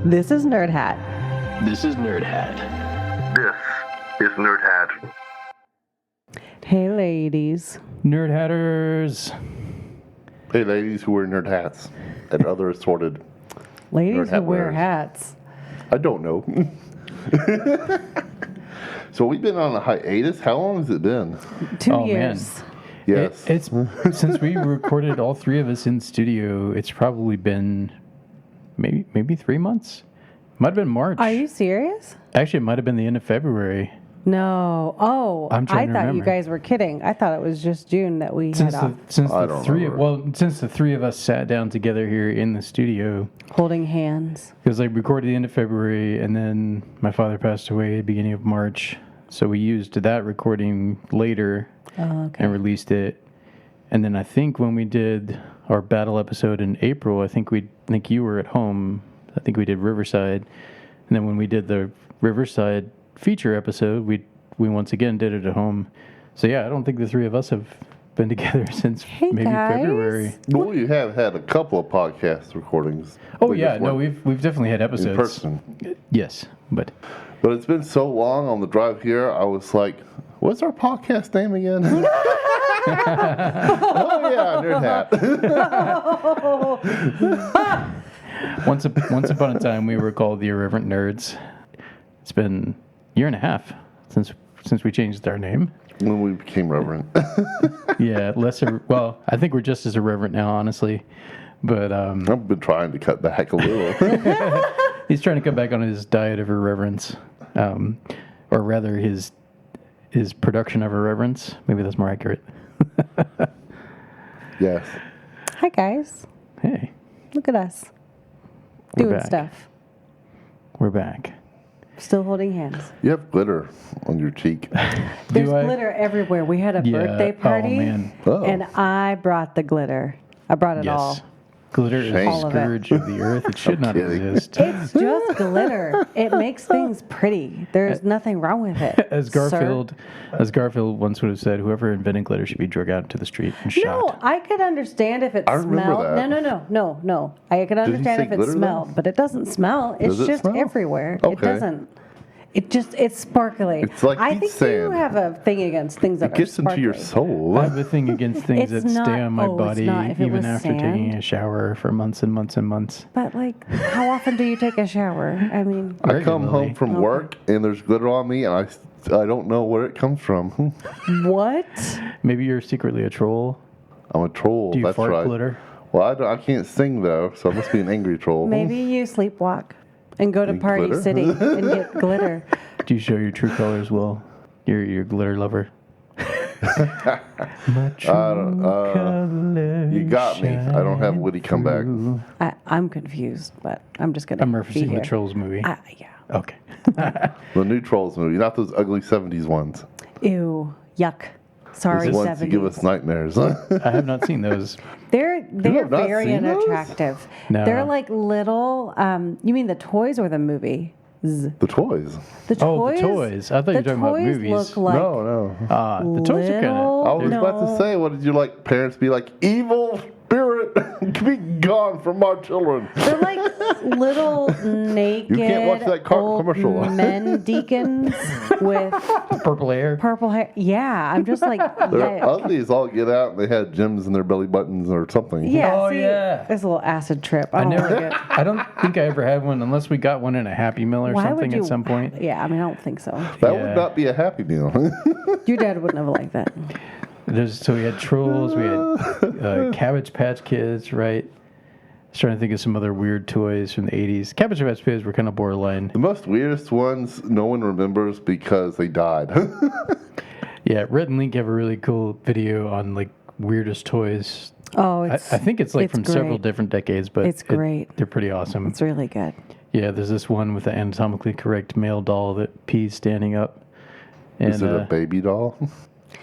This is Nerd Hat. This is Nerd Hat. This is Nerd Hat. Hey, ladies. Nerd Hatters. Hey, ladies who wear nerd hats and other assorted. Ladies Nerd hat who wear wearers. hats. I don't know. So we've been on a hiatus. How long has it been? 2 years. Yes. It's since we recorded all three of us in studio. It's probably been maybe 3 months. Might have been March. Are you serious? Actually, it might have been the end of February. No. Oh, I'm trying I to thought you remember. guys were kidding. I thought it was just June that we had off. Since I the don't three remember. since the three of us sat down together here in the studio, Holding hands. because I recorded the end of February, and then my father passed away at the beginning of March. So we used that recording later Oh, okay. and released it. And then I think when we did our battle episode in April, I think you were at home. I think we did Riverside. And then when we did the Riverside feature episode, we once again did it at home. So yeah, I don't think the three of us have been together since maybe guys. February. Well, you have had a couple of podcast recordings. Oh We yeah, just no, weren't we've definitely had in episodes. person. Yes, but But it's been so long on the drive here, I was like, what's our podcast name again? Oh, yeah, Nerd Hat. once upon a time we were called the Irreverent Nerds. It's been a year and a half since we changed our name. When we became reverent. Yeah, well, I think we're just as irreverent now, honestly. But I've been trying to cut back a little. he's trying to cut back on his diet of irreverence, or rather his production of irreverence. Maybe that's more accurate. Yes. Hi, guys. Hey, Look at us. We're Doing back. stuff. we're back. Still holding hands. You have glitter on your cheek. There's I? glitter everywhere. We had a Yeah. birthday party. Oh man, Oh. And I brought the glitter. I brought it all. yes. Glitter is Shame. the All of it. scourge of the earth. It should not kidding. exist. It's just glitter. It makes things pretty. There's nothing wrong with it. As Garfield once would have said, whoever invented glitter should be dragged out to the street and Sir. shot. No, I could understand if it I remember smelled. that. No. I could understand say if it glitter, smelled, though? but it doesn't smell. It's Does it just smell? everywhere. It Okay. doesn't. It's sparkly. It's like I heat think sand. you have a thing against things that It gets are into sparkly. your soul. I have a thing against things It's that stay not- on my oh, it's body not. If it even was after sand. taking a shower for months and months and months. But like, how often do you take a shower? I mean, I come Regularly. home from work and there's glitter on me and I don't know where it comes from. what? Maybe you're secretly a troll. I'm a troll. Do you That's fart right. glitter? Well, I can't sing though, so I must be an angry troll. Maybe you sleepwalk and go to And Party glitter? City and get glitter. Do you show your true colors, Will? You're a glitter lover. My true colors You got me. I don't have witty comeback. through. I'm confused, but I'm just gonna. I'm be referencing here. the Trolls movie. Yeah. Okay. The new Trolls movie, not those ugly 70s ones. Ew. Yuck. Sorry, Those ones that give 70s. us nightmares. I have not seen those. They're have not very seen those? unattractive. No. They're like little. You mean the toys or the movie? The toys. The Oh, toys. the toys. I thought you were the talking about toys movies. Look like No. The toys are kind little- I of. was about to No. say, what did you like parents be like? Evil spirit, be gone from our children. They're like little naked watch that old commercial. men deacons with Purple hair. purple hair. Yeah, I'm just like, They're yeah. ugly as all get out, and they had gems in their belly buttons or something. Yeah, Oh, see, yeah. It's a little acid trip. I I don't never. like it. I don't think I ever had one unless we got one in a Happy Meal or Why something would you? at some point. Yeah, I mean, I don't think so. That Yeah. would not be a Happy Meal. Your dad wouldn't have liked that. So we had Trolls, we had Cabbage Patch Kids, right? I was trying to think of some other weird toys from the 80s. Cabbage Patch Kids were kind of borderline. The most weirdest ones no one remembers because they died. Yeah, Red and Link have a really cool video on like weirdest toys. Oh, I it's. think it's like it's from several great. different decades, but It's great. They're pretty awesome. It's really good. Yeah, there's this one with the anatomically correct male doll that pees standing up. And Is it a baby doll?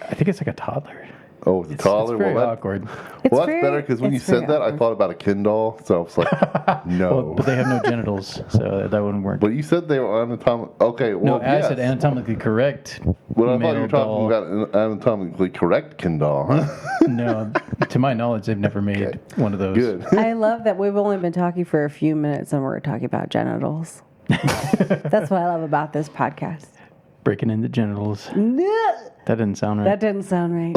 I think it's like a toddler. Oh, it's a toddler? It's very Well, awkward. that's better because when you it's very said that, I awkward. thought about a Ken doll. So I was like, no. Well, but they have no genitals, so that wouldn't work. But you said they were anatomically. Okay, well, No, I yes. said anatomically correct. Well, I thought you male were doll. talking about an anatomically correct Ken doll. Huh? No, to my knowledge, they've never made one of those. Good. I love that we've only been talking for a few minutes and we're talking about genitals. That's what I love about this podcast. Breaking into genitals. That That didn't sound right. didn't sound right.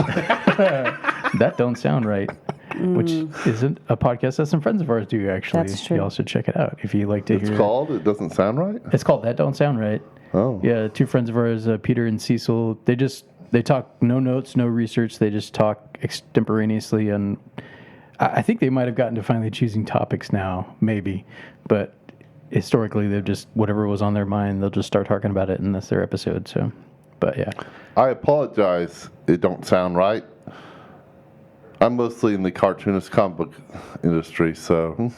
That don't sound right. Which isn't a podcast that some friends of ours do, actually. That's true. Y'all should check it out if you like to It's hear called It Doesn't Sound Right? It's called That Don't Sound Right. Oh. Yeah, two friends of ours, Peter and Cecil, they talk no notes, no research. They just talk extemporaneously. And I think they might have gotten to finally choosing topics now, maybe. But historically, they've just, whatever was on their mind, they'll just start talking about it, and that's their episode. So, but yeah. I apologize. It don't sound right. I'm mostly in the cartoonist comic book industry, so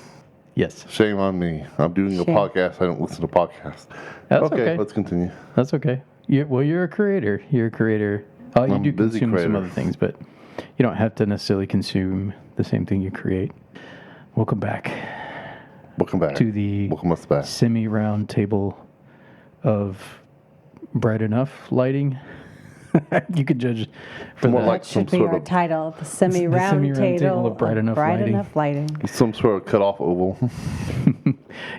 Yes, shame on me. I'm doing a Shame. podcast. I don't listen to podcasts. that's okay. Let's continue. That's okay. You're a creator. You're a creator. You I'm do a busy consume some creator. other things, but you don't have to necessarily consume the same thing you create. Welcome back Welcome back. to the Welcome us back. semi-round table of bright enough lighting. You could judge for More that. like That some should be sort our of- title, the semi-round semi-round table, table of bright enough lighting. enough lighting. Some sort of cut off oval.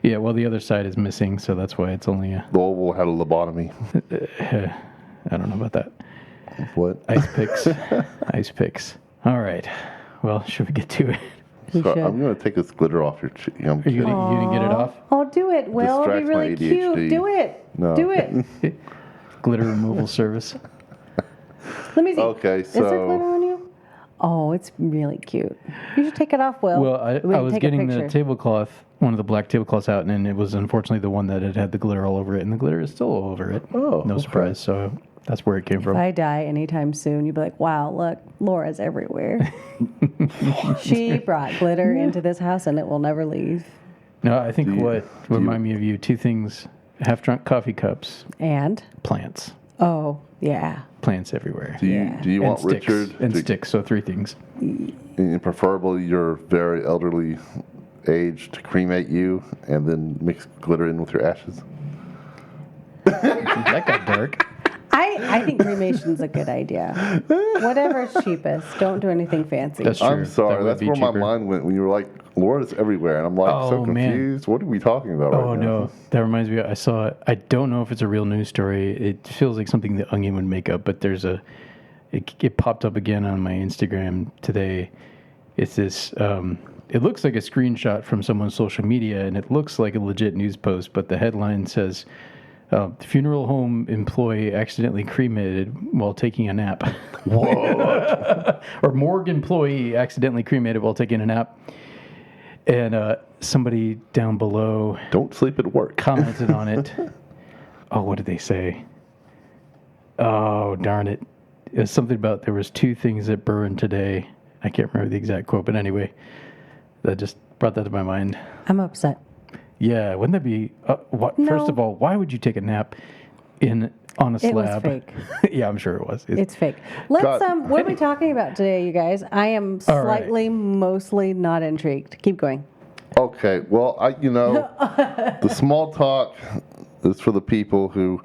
Yeah, well, the other side is missing, so that's why it's only a. The oval had a lobotomy. I don't know about that. What? Ice picks. Ice picks. All right. Well, should we get to it? We So should. I'm going to take this glitter off your cheek. I'm You kidding. didn't get it off? Oh, do it, Will. It'll be Distracts my really cute. ADHD. Do it. No. Do it. Glitter removal service. Let me see. Okay, Is there so- glitter on you? Oh, it's really cute. You should take it off, Will. Well, I We can was take a getting the picture. tablecloth, one of the black tablecloths out, and it was unfortunately the one that had the glitter all over it, and the glitter is still all over it. Oh, no okay. surprise. So that's where it came If from. I die anytime soon, you'd be like, wow, look, Laura's everywhere. She brought glitter into this house and it will never leave. No, I think Do you- what remind me of you, two things: half-drunk coffee cups, And, plants, oh, yeah. plants everywhere, Do you, Yeah. do you and want sticks, Richard and to, sticks. So three things. and preferably your very elderly age, to cremate you and then mix glitter in with your ashes? That got dark. I think cremation's a good idea. Whatever's cheapest. Don't do anything fancy. That's true. I'm sorry. That would That's be where my cheaper. mind went when you were like, Laura's everywhere. And I'm like, so Oh, man. confused. What are we talking about Oh right now? no, that reminds me. I saw it. I don't know if it's a real news story. It feels like something the Onion would make up, but there's a. It popped up again on my Instagram today. It's this. It looks like a screenshot from someone's social media, and it looks like a legit news post. But the headline says, "Funeral home employee accidentally cremated while taking a nap." Whoa. Or morgue employee accidentally cremated while taking a nap. And somebody down below Don't sleep at work. commented on it. Oh, what did they say? Oh, darn it. It was something about there was two things that burned today. I can't remember the exact quote, but anyway, that just brought that to my mind. I'm upset. Yeah, wouldn't that be... what, No. First of all, why would you take a nap on a It was slab? fake. Yeah, I'm sure it was. It's fake. Let's God. what are we talking about today, you guys? I am All right. slightly, mostly not intrigued. Keep going. Okay. Well, the small talk is for the people who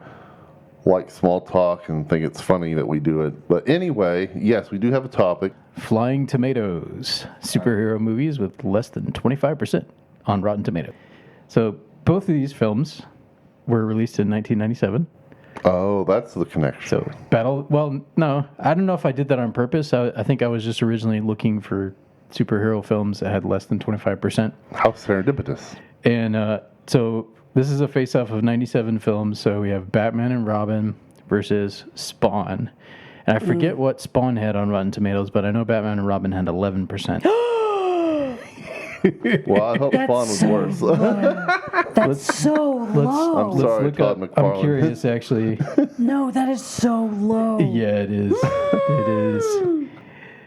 like small talk and think it's funny that we do it. But anyway, yes, we do have a topic. Flying Tomatoes, superhero movies with less than 25% on Rotten Tomatoes. So both of these films were released in 1997. Oh, that's the connection. So no, I don't know if I did that on purpose. I think I was just originally looking for superhero films that had less than 25%. How serendipitous. And so this is a face-off of 97 films. So we have Batman and Robin versus Spawn. And I forget what Spawn had on Rotten Tomatoes, but I know Batman and Robin had 11%. Well, I hope Spawn was worse. That's so low. I'm sorry, look Todd up. McFarlane. I'm curious, actually. No, that is so low. Yeah, it is. It is.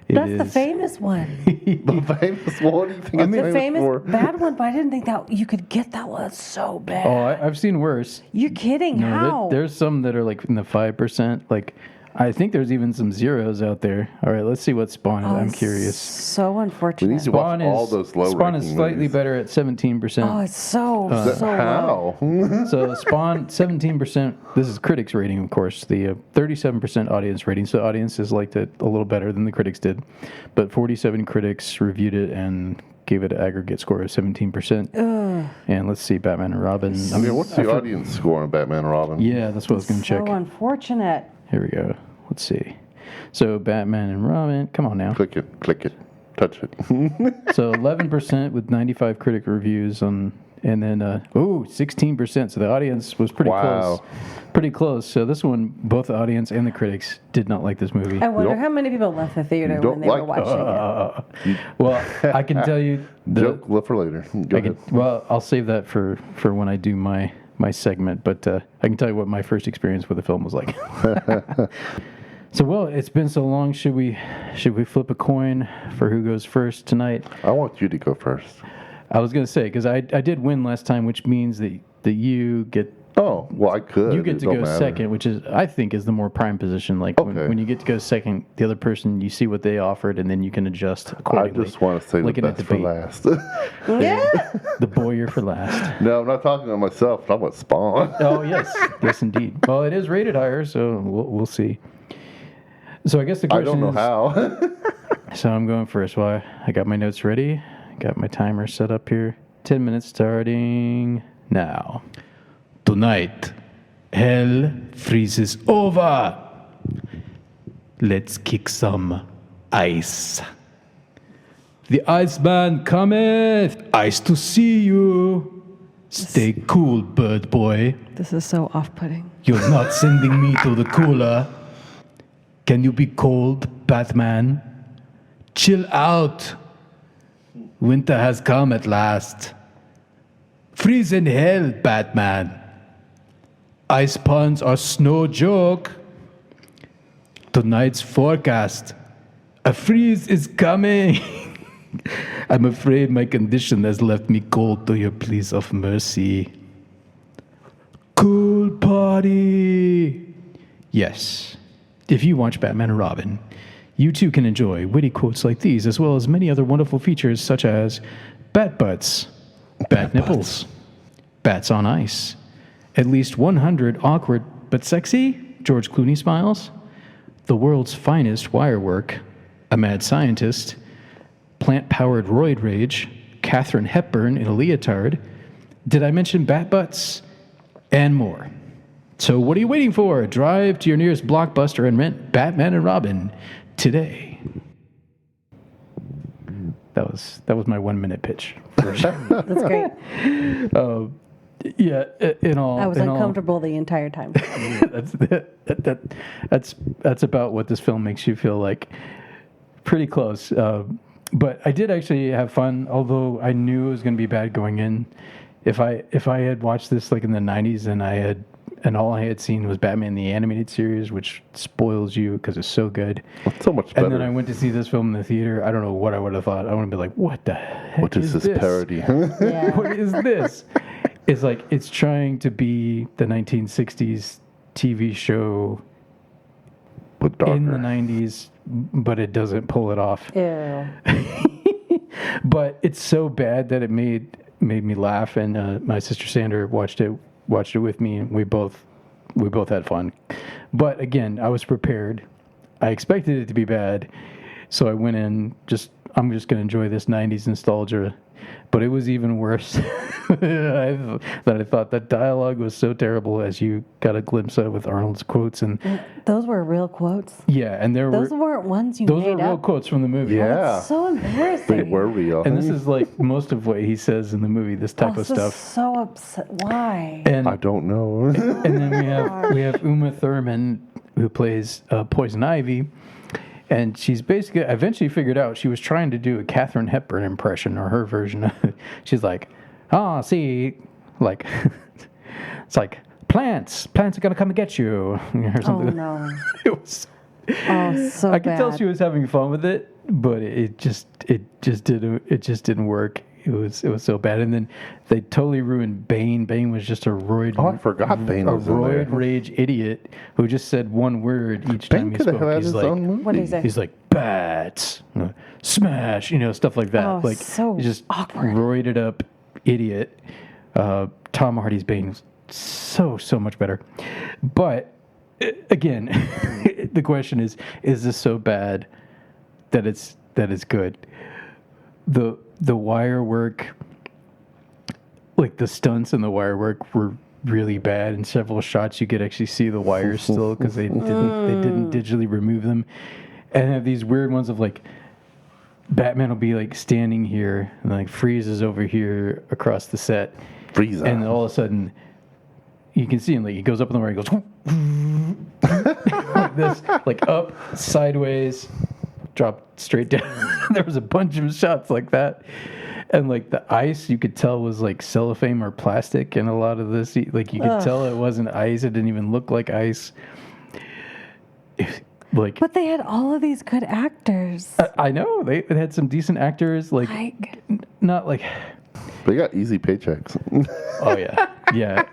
It That's the is. famous one. The famous one. What do you think it's The famous famous for? bad one, but I didn't think that you could get that one. That's so bad. Oh, I've seen worse. You're kidding. No, How? there's some that are like in the 5%. Like, I think there's even some zeros out there. All right, let's see what Spawn is. I'm it's curious. So We unfortunate. need to watch all those low Spawn is ranking slightly movies. better at 17%. Oh, it's so low. How? So Spawn, 17%. This is critics' rating, of course. The 37% audience rating. So audiences liked it a little better than the critics did. But 47 critics reviewed it and gave it an aggregate score of 17%. And let's see, Batman and Robin. I mean, what's the audience score on Batman and Robin? Yeah, that's what I was going to check. So unfortunate. Here we go. Let's see. So Batman and Robin. Come on now. Click it, touch it. So 11% with 95 critic reviews on, and then 16%. So the audience was pretty close. Pretty close. So this one, both the audience and the critics did not like this movie. I wonder don't- how many people left the theater you don't when they were like- watching it. Well, I can tell you. Joke left for later. Go ahead. Well, I'll save that for when I do my segment. But I can tell you what my first experience with the film was like. So, well, it's been so long. Should we flip a coin for who goes first tonight? I want you to go first. I was going to say, because I did win last time, which means that you get Oh, well, I could. you get It to don't go matter. second, which is I think is the more prime position. Like Okay. when you get to go second, the other person, you see what they offered, and then you can adjust I accordingly. just want to say Like the in a best for debate. last. Yeah. The Boyer for last. No, I'm not talking about myself. I'm talking about Spawn. Oh yes, yes indeed. Well, it is rated higher, so we'll see. So I guess the I question don't know is, how. So I'm going first. Well, I got my notes ready. Got my timer set up here. 10 minutes starting now. Tonight, hell freezes over. Let's kick some ice. The Iceman cometh. Ice to see you. Stay cool, bird boy. This is so off-putting. You're not sending me to the cooler. Can you be cold, Batman? Chill out. Winter has come at last. Freeze in hell, Batman. Ice puns are no joke. Tonight's forecast. A freeze is coming. I'm afraid my condition has left me cold to your pleas of mercy. Cool party. Yes. If you watch Batman and Robin, you too can enjoy witty quotes like these, as well as many other wonderful features such as bat butts, bat nipples, bats on ice, at least 100 awkward but sexy George Clooney smiles, the world's finest wire work, a mad scientist, plant-powered roid rage, Katharine Hepburn in a leotard, did I mention bat butts, and more. So what are you waiting for? Drive to your nearest Blockbuster and rent Batman and Robin today. That was my 1 minute pitch. That's great. Yeah, in all, I was in all- uncomfortable the entire time. that's about what this film makes you feel like. Pretty close. But I did actually have fun, although I knew it was going to be bad going in. If I had watched this like in the 90s and all I had seen was Batman the Animated Series, which spoils you because it's so good. It's so much better. And then I went to see this film in the theater. I don't know what I would have thought. I would have been like, what the heck What is this parody? Yeah. What is this? It's like it's trying to be the 1960s TV show But darker. in the 90s, but it doesn't pull it off. Ew. But it's so bad that it made me laugh, and my sister Sandra watched it with me, and we both had fun. But again, I was prepared. I expected it to be bad, so I went in I'm just going to enjoy this 90s nostalgia. But it was even worse than I thought. That dialogue was so terrible, as you got a glimpse of with Arnold's quotes, and Those were real quotes. yeah, and Those weren't ones you those made are real up. quotes from the movie. Yeah. That's so embarrassing. They were real. And this is like most of what he says in the movie. This type of This is stuff. so upset. Why? And I don't know. and then we have Uma Thurman, who plays Poison Ivy, and she's basically eventually figured out she was trying to do a Katharine Hepburn impression, or her version of it. She's like, see, like it's like plants are gonna come and get you, or Oh something. no. It was. Oh, so I could tell bad. she was having fun with it, but it just didn't work. It was so bad. And then they totally ruined Bane. Bane was just a roid. Oh, I forgot Bane was in there. roid rage idiot who just said one word each Bane time he could have spoke. had He's his like, own movie. What did he say? he's like bats, smash, stuff like that. Oh, Like so he's just awkward. roided up idiot. Tom Hardy's Bane was so much better. But again, the question is this so bad that it's good? The wire work, like the stunts and the wire work were really bad. In several shots, you could actually see the wires still because they didn't digitally remove them. And they have these weird ones of like Batman will be like standing here and like freezes over here across the set. Frieza. And all of a sudden, you can see him, like, he goes up in the wire, he goes, like this, like up, sideways, drop straight down. There was a bunch of shots like that. And, like, the ice, you could tell was, like, cellophane or plastic in a lot of this. Like, you could tell it wasn't ice. It didn't even look like ice. Like, But they had all of these good actors. I know. They had some decent actors. Like, not like... They got easy paychecks. Oh, yeah. Yeah.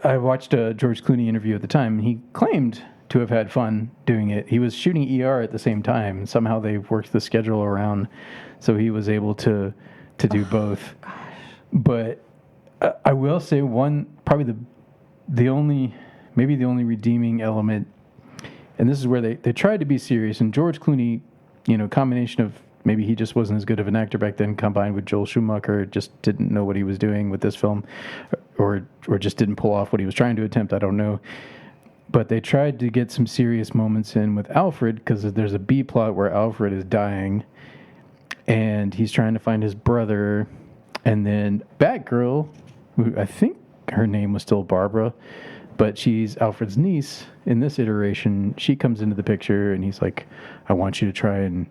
I watched a George Clooney interview at the time, and he claimed to have had fun doing it. He was shooting ER at the same time. Somehow they worked the schedule around, so he was able to do both. Gosh. But I will say probably the only redeeming element, and this is where they tried to be serious, and George Clooney, combination of maybe he just wasn't as good of an actor back then, combined with Joel Schumacher, just didn't know what he was doing with this film, or just didn't pull off what he was trying to attempt. I don't know. But they tried to get some serious moments in with Alfred, because there's a B plot where Alfred is dying, and he's trying to find his brother, and then Batgirl, who I think her name was still Barbara, but she's Alfred's niece in this iteration. She comes into the picture, and he's like, I want you to try and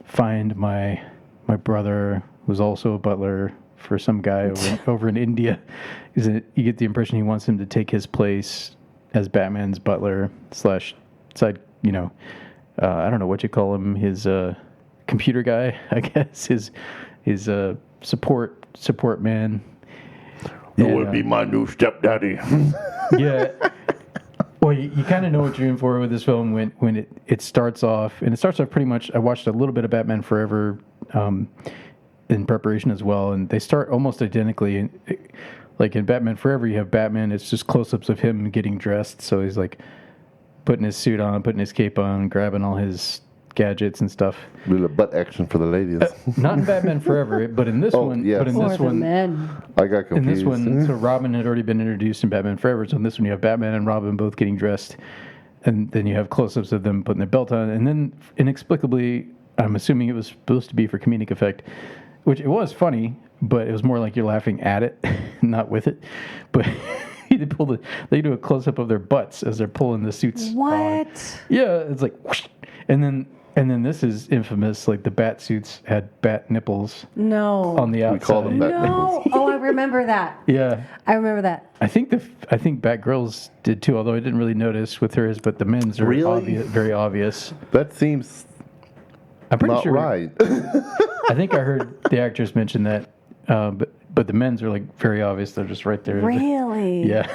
find my brother, who's also a butler for some guy over in India. You get the impression he wants him to take his place as Batman's butler / side. I don't know what you call him. His computer guy, I guess. His support man. You would be my new stepdaddy. Yeah. Well, you kind of know what you're in for with this film when it starts off, and it starts off pretty much. I watched a little bit of Batman Forever in preparation as well, and they start almost identically. Like in Batman Forever, you have Batman. It's just close-ups of him getting dressed, so he's like putting his suit on, putting his cape on, grabbing all his gadgets and stuff. A little butt action for the ladies. Not in Batman Forever, but in this one. Yes. But in Or this the one, men. I got confused. in this one, so Robin had already been introduced in Batman Forever. So in this one, you have Batman and Robin both getting dressed, and then you have close-ups of them putting their belt on, and then inexplicably, I'm assuming it was supposed to be for comedic effect, which it was funny, but it was more like you're laughing at it, not with it. But they do a close-up of their butts as they're pulling the suits on. What? Yeah, it's like whoosh, and then this is infamous. Like the bat suits had bat nipples No. on the outside. We call them bat No. Oh, I remember that. Yeah. I remember that. I think Batgirls did too, although I didn't really notice with hers, but the men's are Really? very obvious. That seems I'm pretty not sure. right. I think I heard the actors mention that, but the men's are like very obvious. They're just right there. Really? Yeah.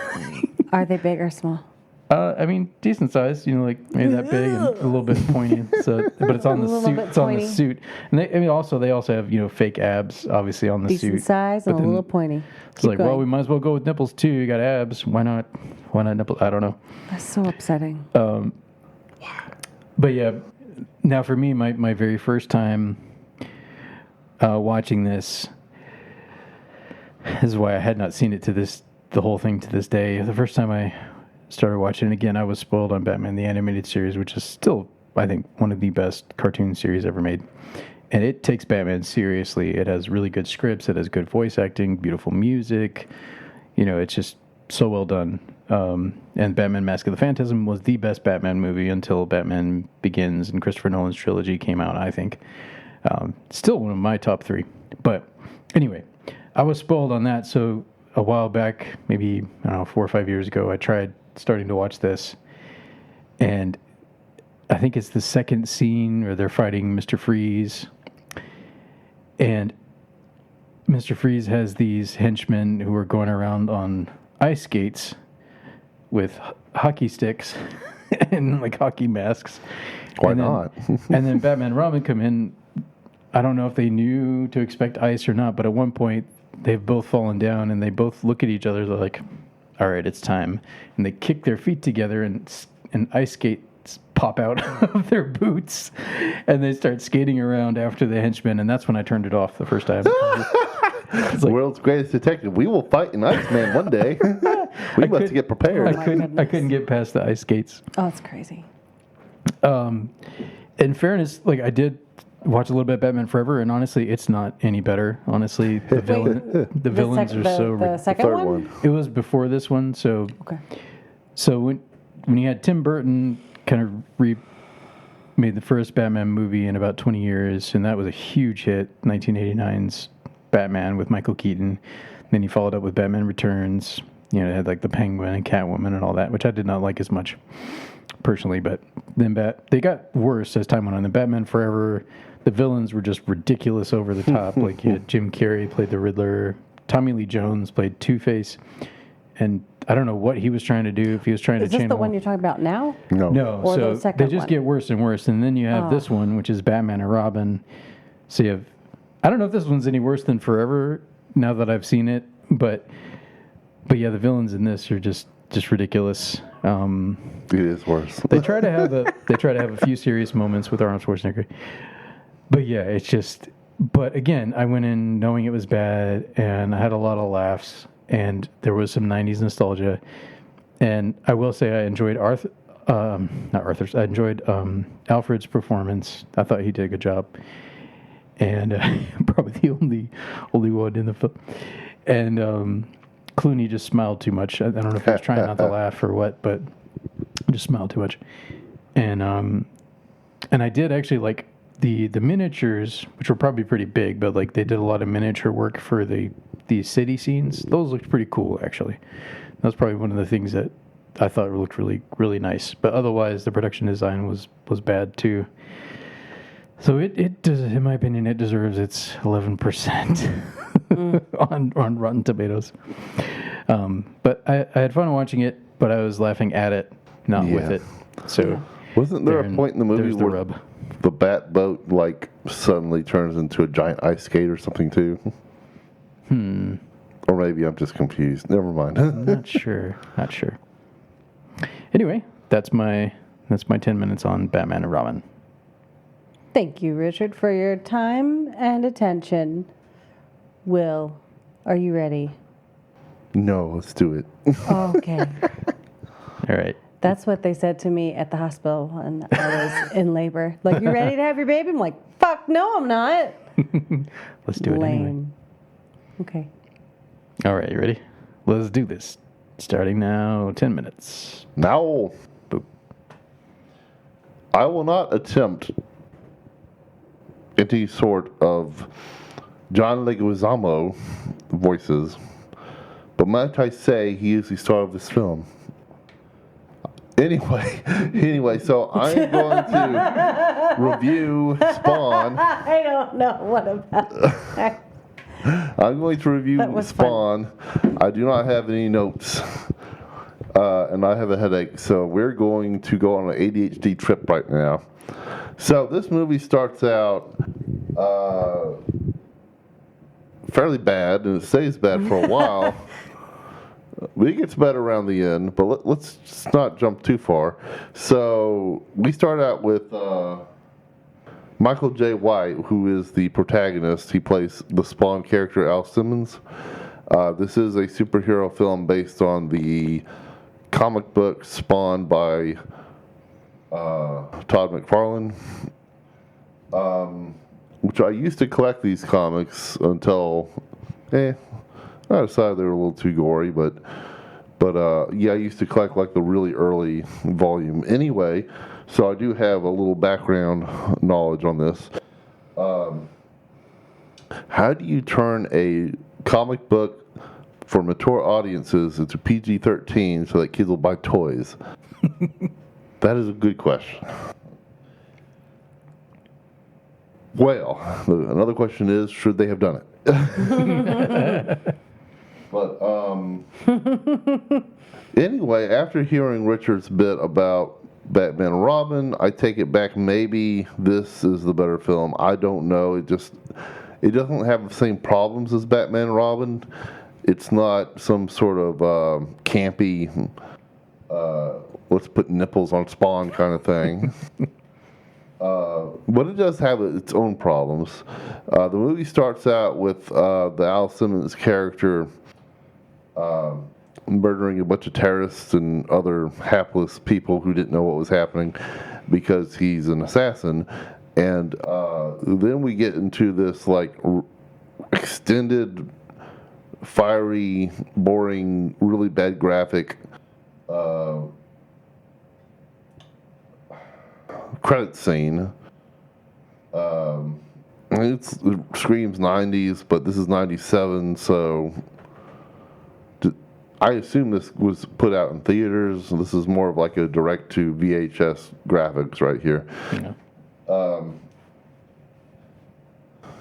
Are they big or small? I mean, decent size, like maybe that big and a little bit pointy. So, but it's on the A little suit. bit It's on the pointy. suit, and they also have fake abs, obviously on the Decent suit. size and But a then little pointy. It's Keep like, well, going. we might as well go with nipples too. You got abs. Why not? Why not nipples? I don't know. That's so upsetting. But yeah, now for me, my very first time watching this is why I had not seen it the whole thing to this day. The first time I started watching it again, I was spoiled on Batman the Animated Series, which is still, I think, one of the best cartoon series ever made. And it takes Batman seriously. It has really good scripts. It has good voice acting, beautiful music. It's just so well done. And Batman Mask of the Phantasm was the best Batman movie until Batman Begins and Christopher Nolan's trilogy came out, I think. Still one of my top 3. But anyway, I was spoiled on that. So a while back, maybe, 4 or 5 years ago, I tried starting to watch this. And I think it's the second scene where they're fighting Mr. Freeze. And Mr. Freeze has these henchmen who are going around on ice skates with hockey sticks and like hockey masks. Why and then, not? And then Batman and Robin come in. I don't know if they knew to expect ice or not, but at one point they've both fallen down and they both look at each other. They're like, all right, it's time. And they kick their feet together and ice skates pop out of their boots and they start skating around after the henchmen. And that's when I turned it off the first time. It's like, World's greatest detective. We will fight an Iceman one day. We must get prepared. I couldn't get past the ice skates. Oh, it's crazy. In fairness, like I did watch a little bit of Batman Forever, and honestly, it's not any better. Honestly, the villains are so. The second Third one? one. It was before this one, so Okay. so when you had Tim Burton kind of made the first Batman movie in about 20 years, and that was a huge hit, 1989's Batman with Michael Keaton. Then he followed up with Batman Returns. You know, it had like the Penguin and Catwoman and all that, which I did not like as much personally. But then they got worse as time went on. The Batman Forever, the villains were just ridiculous over the top. Like you had Jim Carrey played the Riddler, Tommy Lee Jones played Two-Face, and I don't know what he was trying to do. If he was trying Is to this channel the one you're talking about now? no, Or so the second they just one? get worse and worse. And then you have this one, which is Batman and Robin. So you have, I don't know if this one's any worse than Forever now that I've seen it, but yeah, the villains in this are just ridiculous. It is worse. They try to have a few serious moments with Arnold Schwarzenegger, but yeah, it's just. But again, I went in knowing it was bad, and I had a lot of laughs, and there was some '90s nostalgia. And I will say I enjoyed I enjoyed Alfred's performance. I thought he did a good job, and probably the only one in the film. And Clooney just smiled too much. I don't know if he was trying not to laugh or what, but just smiled too much. And I did actually like the miniatures, which were probably pretty big, but like they did a lot of miniature work for the city scenes. Those looked pretty cool, actually. That was probably one of the things that I thought looked really, really nice. But otherwise, the production design was bad too. So it does, in my opinion, it deserves its 11% on Rotten Tomatoes. But I had fun watching it, but I was laughing at it, not with it. So wasn't there a point in the movie there's the where rub. the bat boat like suddenly turns into a giant ice skate or something too? Or maybe I'm just confused. Never mind. Not sure. Anyway, that's my 10 minutes on Batman and Robin. Thank you, Richard, for your time and attention. Will, are you ready? No, let's do it. Okay. All right. That's what they said to me at the hospital when I was in labor. Like, you ready to have your baby? I'm like, fuck, no, I'm not. Let's do it anyway. Lame. Okay. All right, you ready? Let's do this. Starting now, 10 minutes. Now, Boop. I will not attempt any sort of John Leguizamo voices, but might I say he is the star of this film. Anyway, so I'm going to review Spawn. I don't know what about that. I'm going to review That was Spawn. I do not have any notes, and I have a headache, so we're going to go on an ADHD trip right now. So this movie starts out fairly bad, and it stays bad for a while. But it gets better around the end, but let's just not jump too far. So we start out with Michael J. White, who is the protagonist. He plays the Spawn character, Al Simmons. This is a superhero film based on the comic book Spawn by Todd McFarlane, which I used to collect these comics until, I decided they were a little too gory, but yeah, I used to collect like the really early volume anyway, so I do have a little background knowledge on this. How do you turn a comic book for mature audiences into PG-13 so that kids will buy toys? That is a good question. Well, another question is, should they have done it? But anyway, after hearing Richard's bit about Batman and Robin, I take it back. Maybe this is the better film. I don't know. It doesn't have the same problems as Batman and Robin. It's not some sort of campy, let's put nipples on Spawn kind of thing. But it does have its own problems. The movie starts out with the Al Simmons character murdering a bunch of terrorists and other hapless people who didn't know what was happening because he's an assassin. And then we get into this like extended, fiery, boring, really bad graphic credit scene. It screams 90s, but this is 97, so I assume this was put out in theaters. This is more of like a direct to VHS graphics right here. Yeah.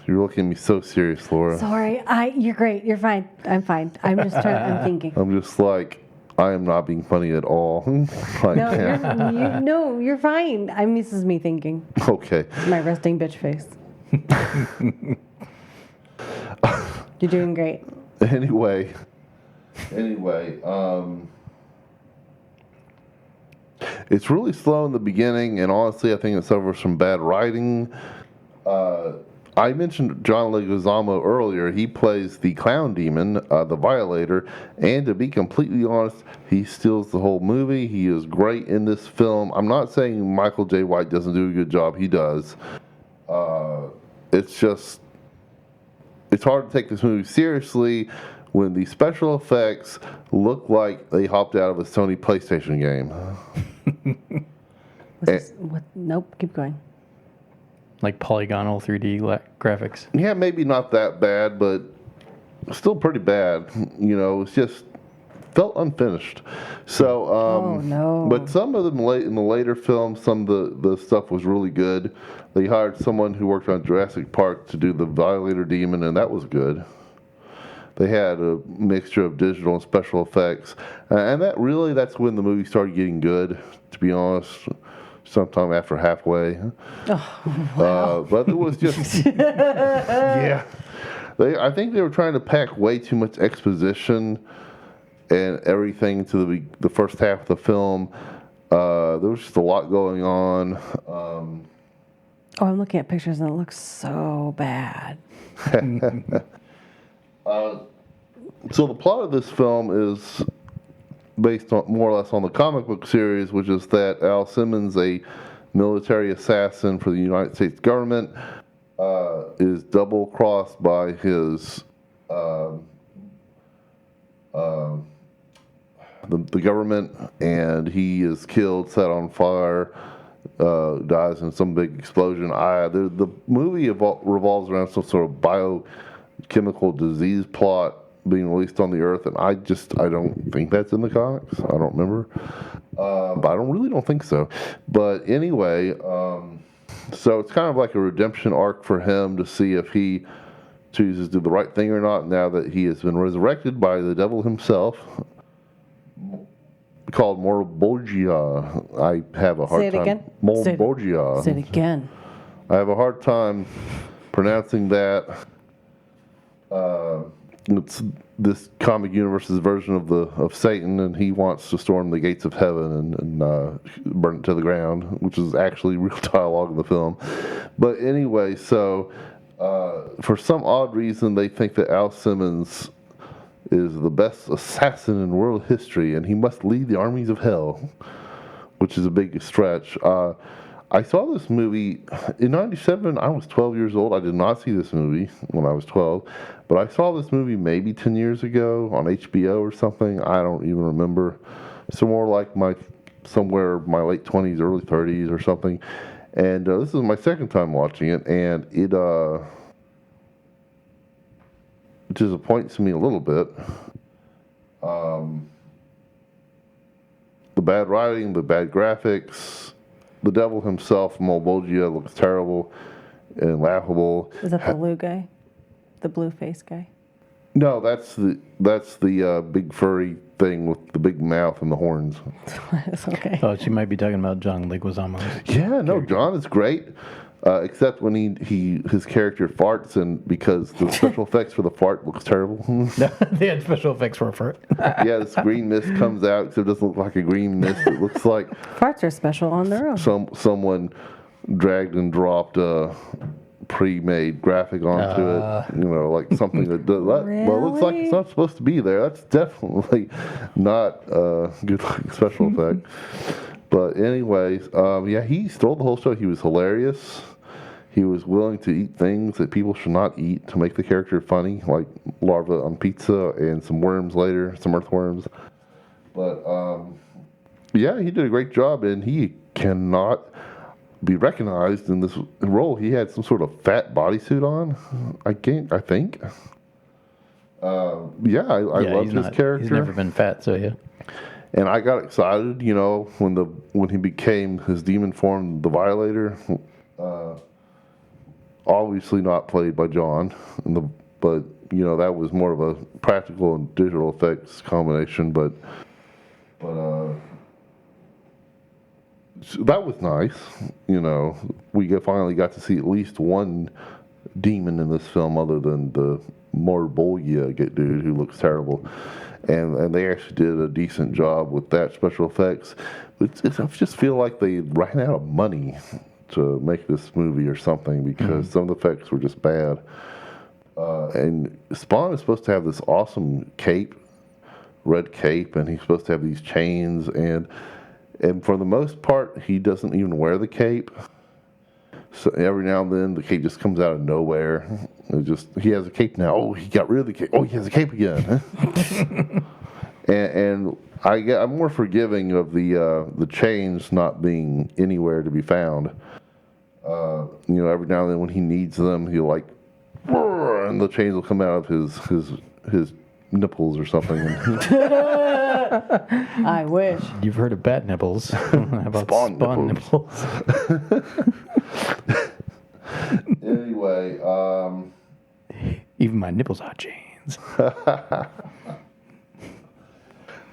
You're looking at me so serious, Laura. Sorry, you're great. You're fine. I'm fine. I'm I'm thinking. I'm just like, I am not being funny at all. No, you're fine. This is me thinking. Okay. My resting bitch face. You're doing great. Anyway, it's really slow in the beginning, and honestly, I think it suffers from bad writing. I mentioned John Leguizamo earlier. He plays the clown demon, the Violator, and to be completely honest, he steals the whole movie. He is great in this film. I'm not saying Michael J. White doesn't do a good job. He does. It's hard to take this movie seriously when the special effects look like they hopped out of a Sony PlayStation game. Nope, keep going. Like polygonal 3D graphics. Yeah, maybe not that bad, but still pretty bad. It's just felt unfinished. So, oh no! But some of them in the later films, some of the stuff was really good. They hired someone who worked on Jurassic Park to do the Violator Demon, and that was good. They had a mixture of digital and special effects, and that's when the movie started getting good. To be honest. Sometime after halfway. Oh, wow. But it was just, yeah. I think they were trying to pack way too much exposition and everything to the first half of the film. There was just a lot going on. I'm looking at pictures and it looks so bad. So the plot of this film is based on more or less on the comic book series, which is that Al Simmons, a military assassin for the United States government, is double crossed by his the government, and he is killed, set on fire, dies in some big explosion. The movie revolves around some sort of biochemical disease plot being released on the earth, and I don't think that's in the comics. I don't remember, but I really don't think so. But anyway, so it's kind of like a redemption arc for him to see if he chooses to do the right thing or not now that he has been resurrected by the devil himself, called Morbolgia. I have a hard time. Say it again. Morbolgia. Say it again. I have a hard time pronouncing that. It's this comic universe's version of Satan, and he wants to storm the gates of heaven and burn it to the ground, which is actually real dialogue in the film. But anyway, so for some odd reason, they think that Al Simmons is the best assassin in world history, and he must lead the armies of hell, which is a big stretch. I saw this movie in 97. I was 12 years old. I did not see this movie when I was 12, but I saw this movie maybe 10 years ago on HBO or something. I don't even remember. Somewhere like my late 20s, early 30s or something. And this is my second time watching it, and it disappoints me a little bit. The bad writing, the bad graphics. The devil himself, Morbolgia, looks terrible and laughable. Is that the Lou guy? the blue face guy. No, that's the big furry thing with the big mouth and the horns. It's okay. Oh, she might be talking about John Leguizamo's. Yeah, no, John is great, except when his character farts, and because the special effects for the fart looks terrible. They had special effects for a fart. Yeah, this green mist comes out, so it doesn't look like a green mist. It looks like Farts are special on their own. someone dragged and dropped a pre-made graphic onto it. Like something that does that. Well, it looks like it's not supposed to be there. That's definitely not a good special effect. But anyways, he stole the whole show. He was hilarious. He was willing to eat things that people should not eat to make the character funny, like larva on pizza and some worms later, some earthworms. But he did a great job, and he cannot be recognized in this role. He had some sort of fat bodysuit on, I think. I loved his character. He's never been fat, so yeah. And I got excited, when he became his demon form, the Violator. Obviously not played by John, but that was more of a practical and digital effects combination. But so that was nice. We finally got to see at least one demon in this film, other than the Morbolgia dude who looks terrible. And they actually did a decent job with that special effects. I just feel like they ran out of money to make this movie or something, because some of the effects were just bad. And Spawn is supposed to have this awesome cape, red cape, and he's supposed to have these chains, and for the most part, he doesn't even wear the cape. So every now and then, the cape just comes out of nowhere. He has a cape now. Oh, he got rid of the cape. Oh, he has a cape again. and I'm more forgiving of the chains not being anywhere to be found. Every now and then when he needs them, he'll and the chains will come out of his nipples or something. I wish. You've heard of bat nipples. How about spawn nipples? Anyway, even my nipples are chains.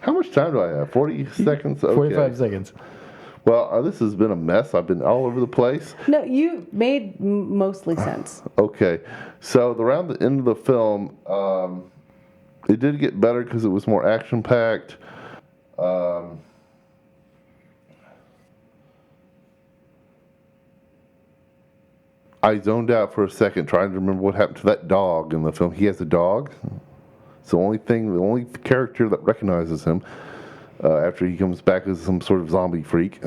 How much time do I have? 40 seconds? Okay. 45 seconds. Well, this has been a mess. I've been all over the place. No, you made mostly sense. Okay. So around the end of the film, it did get better because it was more action-packed. I zoned out for a second trying to remember what happened to that dog in the film. He has a dog. It's the only character that recognizes him after he comes back as some sort of zombie freak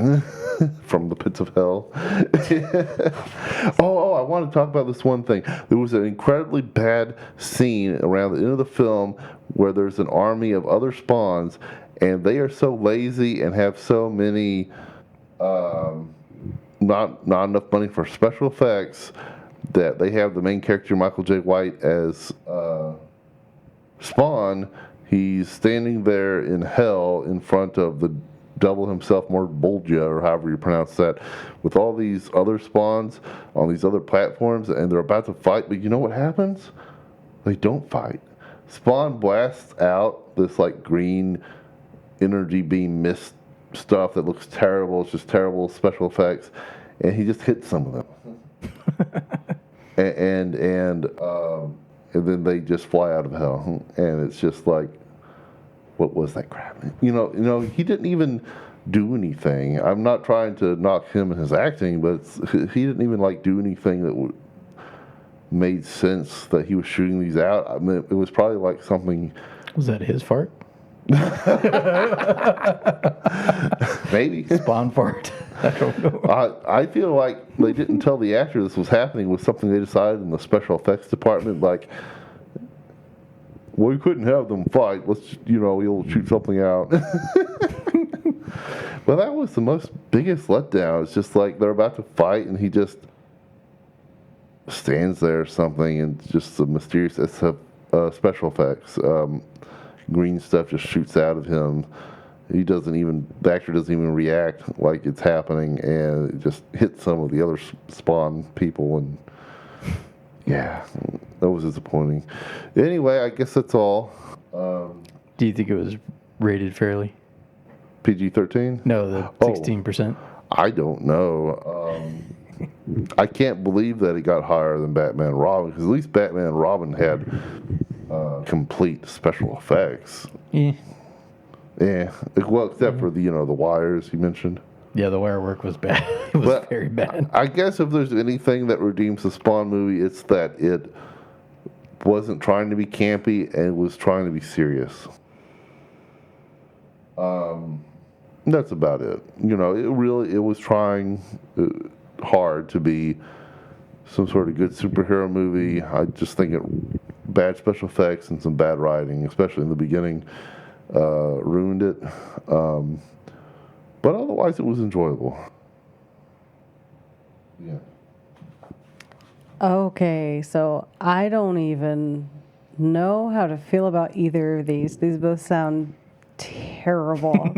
from the pits of hell. I want to talk about this one thing. There was an incredibly bad scene around the end of the film where there's an army of other spawns, and they are so lazy and have so many not enough money for special effects that they have the main character, Michael J. White, as Spawn. He's standing there in hell in front of the devil himself, Morbolgia, or however you pronounce that, with all these other spawns on these other platforms, and they're about to fight, but you know what happens? They don't fight. Spawn blasts out this green energy beam mist stuff that looks terrible. It's just terrible special effects, and he just hits some of them. and then they just fly out of hell, and it's just what was that crap? He didn't even do anything. I'm not trying to knock him and his acting, but he didn't even do anything that made sense that he was shooting these out. I mean, it was probably something. Was that his fart? Maybe. Spawn fart. I don't know. I feel like they didn't tell the actor this was happening. With something they decided in the special effects department, we couldn't have them fight. Let's, we'll shoot something out. Well, that was the biggest letdown. It's just they're about to fight, and he just stands there or something, and just the mysterious special effects. Green stuff just shoots out of him. The actor doesn't even react like it's happening, and it just hits some of the other Spawn people, and yeah. That was disappointing. Anyway, I guess that's all. Do you think it was rated fairly? PG-13? No, the 16%. I don't know. I can't believe that it got higher than Batman and Robin, because at least Batman and Robin had complete special effects. Yeah. Yeah. Well, except for the wires you mentioned. Yeah, the wire work was bad. It was very bad. I guess if there's anything that redeems the Spawn movie, it's that it wasn't trying to be campy and was trying to be serious. That's about it. It was trying hard to be some sort of good superhero movie. I just think bad special effects and some bad writing, especially in the beginning, ruined it. But otherwise, it was enjoyable. Yeah. Okay, so I don't even know how to feel about either of these. These both sound terrible.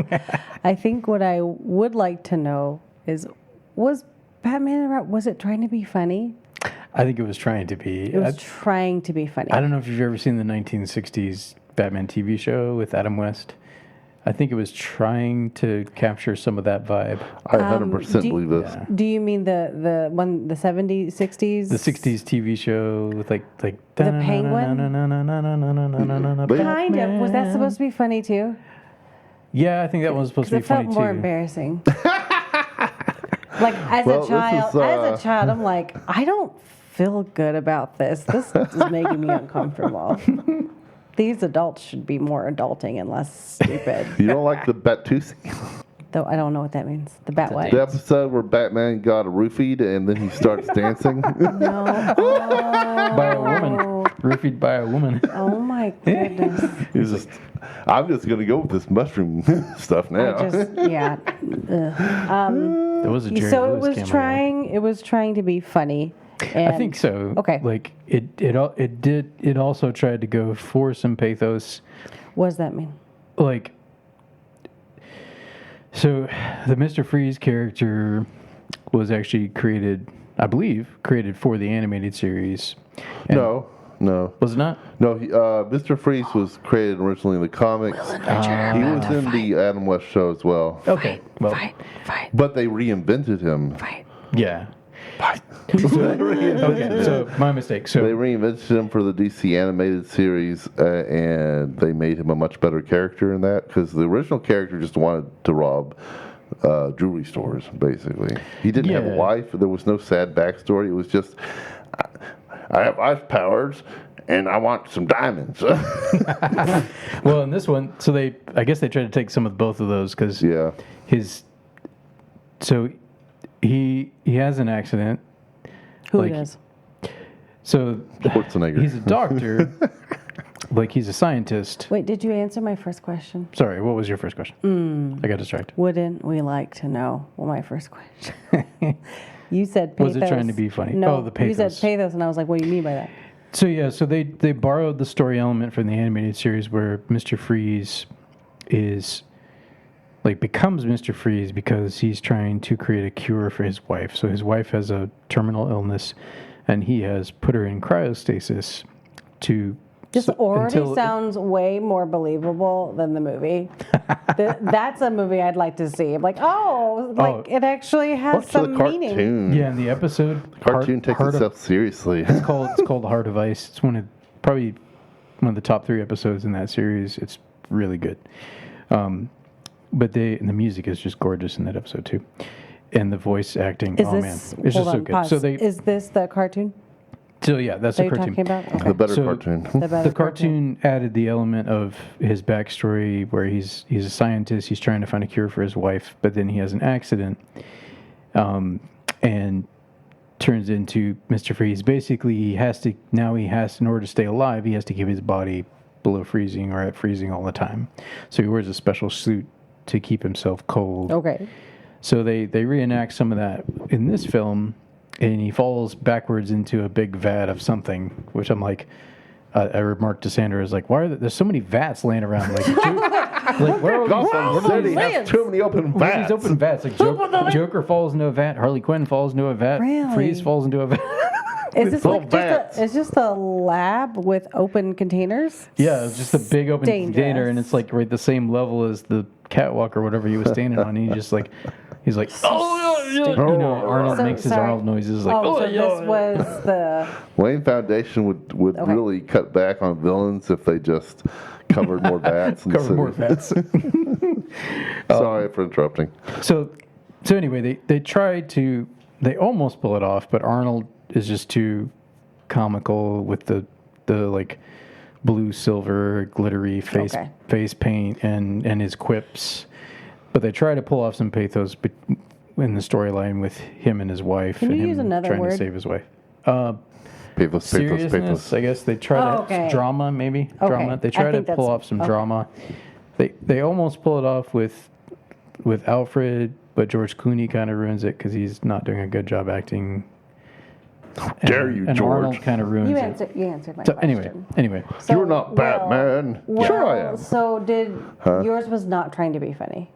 I think what I would like to know is, was Batman, was it trying to be funny? I think it was trying to be. It was trying to be funny. I don't know if you've ever seen the 1960s Batman TV show with Adam West. I think it was trying to capture some of that vibe. I 100% believe this. Yeah. Do you mean the one, the 70s, 60s? The 60s TV show with like The Penguin? Kind of. Was that supposed to be funny too? Yeah, I think that one was supposed to be funny too. It felt more embarrassing. Like as a child, I'm like, I don't feel good about this. This is making me uncomfortable. These adults should be more adulting and less stupid. You don't like the Batusi? Though I don't know what that means. The bat what? The episode where Batman got roofied and then he starts dancing? No. Oh. By a woman. Roofied by a woman. Oh my goodness. I'm just going to go with this mushroom stuff now. Yeah. There was a Jerry so Lewis it was trying to be funny. And I think so. Okay. Like it also tried to go for some pathos. What does that mean? Like, so the Mr. Freeze character was actually created for the animated series. And No. Was it not? No, Mr. Freeze was created originally in the comics. He was in the Adam West show as well. Okay. Fight. But they reinvented him. Fight. Yeah. Okay, so my mistake. So they reinvented him for the DC animated series, and they made him a much better character in that, because the original character just wanted to rob jewelry stores, basically. He didn't have a wife. There was no sad backstory. It was just, I have ice powers, and I want some diamonds. Well, in this one, so I guess they tried to take some of both of those, because he has an accident. Who does? So Schwarzenegger. He's a doctor. He's a scientist. Wait, did you answer my first question? Sorry, what was your first question? I got distracted. Wouldn't we like to know? Well, my first question. You said pathos. Was it trying to be funny? No, the pathos. you said pathos, and I was like, what do you mean by that? So they borrowed the story element from the animated series where Mr. Freeze becomes Mr. Freeze because he's trying to create a cure for his wife. So his wife has a terminal illness, and he has put her in cryostasis to... This already sounds way more believable than the movie. That's a movie I'd like to see. I'm like, it actually has some meaning. Yeah, in the episode... The cartoon takes itself seriously. It's called Heart of Ice. It's probably one of the top 3 episodes in that series. It's really good. But the music is just gorgeous in that episode too, and the voice acting. It's just so good. Pause. So is this the cartoon? So yeah, that's the cartoon. Talking about? Okay. The better cartoon. The cartoon added the element of his backstory where he's a scientist. He's trying to find a cure for his wife, but then he has an accident, and turns into Mr. Freeze. Basically, he has to in order to stay alive, he has to keep his body below freezing or at freezing all the time. So he wears a special suit to keep himself cold. Okay. So they reenact some of that in this film, and he falls backwards into a big vat of something, which I'm like, I remarked to Sandra, is like, why are there's so many vats laying around? Where are these? That's too many open vats. These open vats. Joker falls into a vat. Harley Quinn falls into a vat. Really? Freeze falls into a vat. Is this little like bats. is just a lab with open containers? Yeah, it's just a big open Dangerous. container, and it's like right the same level as the catwalk or whatever he was standing on. And he's like, oh, yeah, yeah. You know, Arnold So- makes his sorry. Arnold noises like, Oh, oh, so yeah. this was the Wayne Foundation would Okay. really cut back on villains if they just covered more bats. in the Cover more city. fats. Sorry for interrupting. So anyway, they almost pull it off, but Arnold is just too comical with the like blue, silver, glittery face paint and his quips. But they try to pull off some pathos in the storyline with him and his wife. Can and you him use another trying word? to save his wife. Pathos, Seriousness, I guess they try okay. drama, maybe Okay. drama. They I try to think pull that's- off some okay. drama. They almost pull it off with Alfred, but George Clooney kind of ruins it because he's not doing a good job acting. Dare you, and George. Arnold kind of ruins you it. answered my So question. anyway, So, You're not Batman. Sure I am. So did yours was not trying to be funny?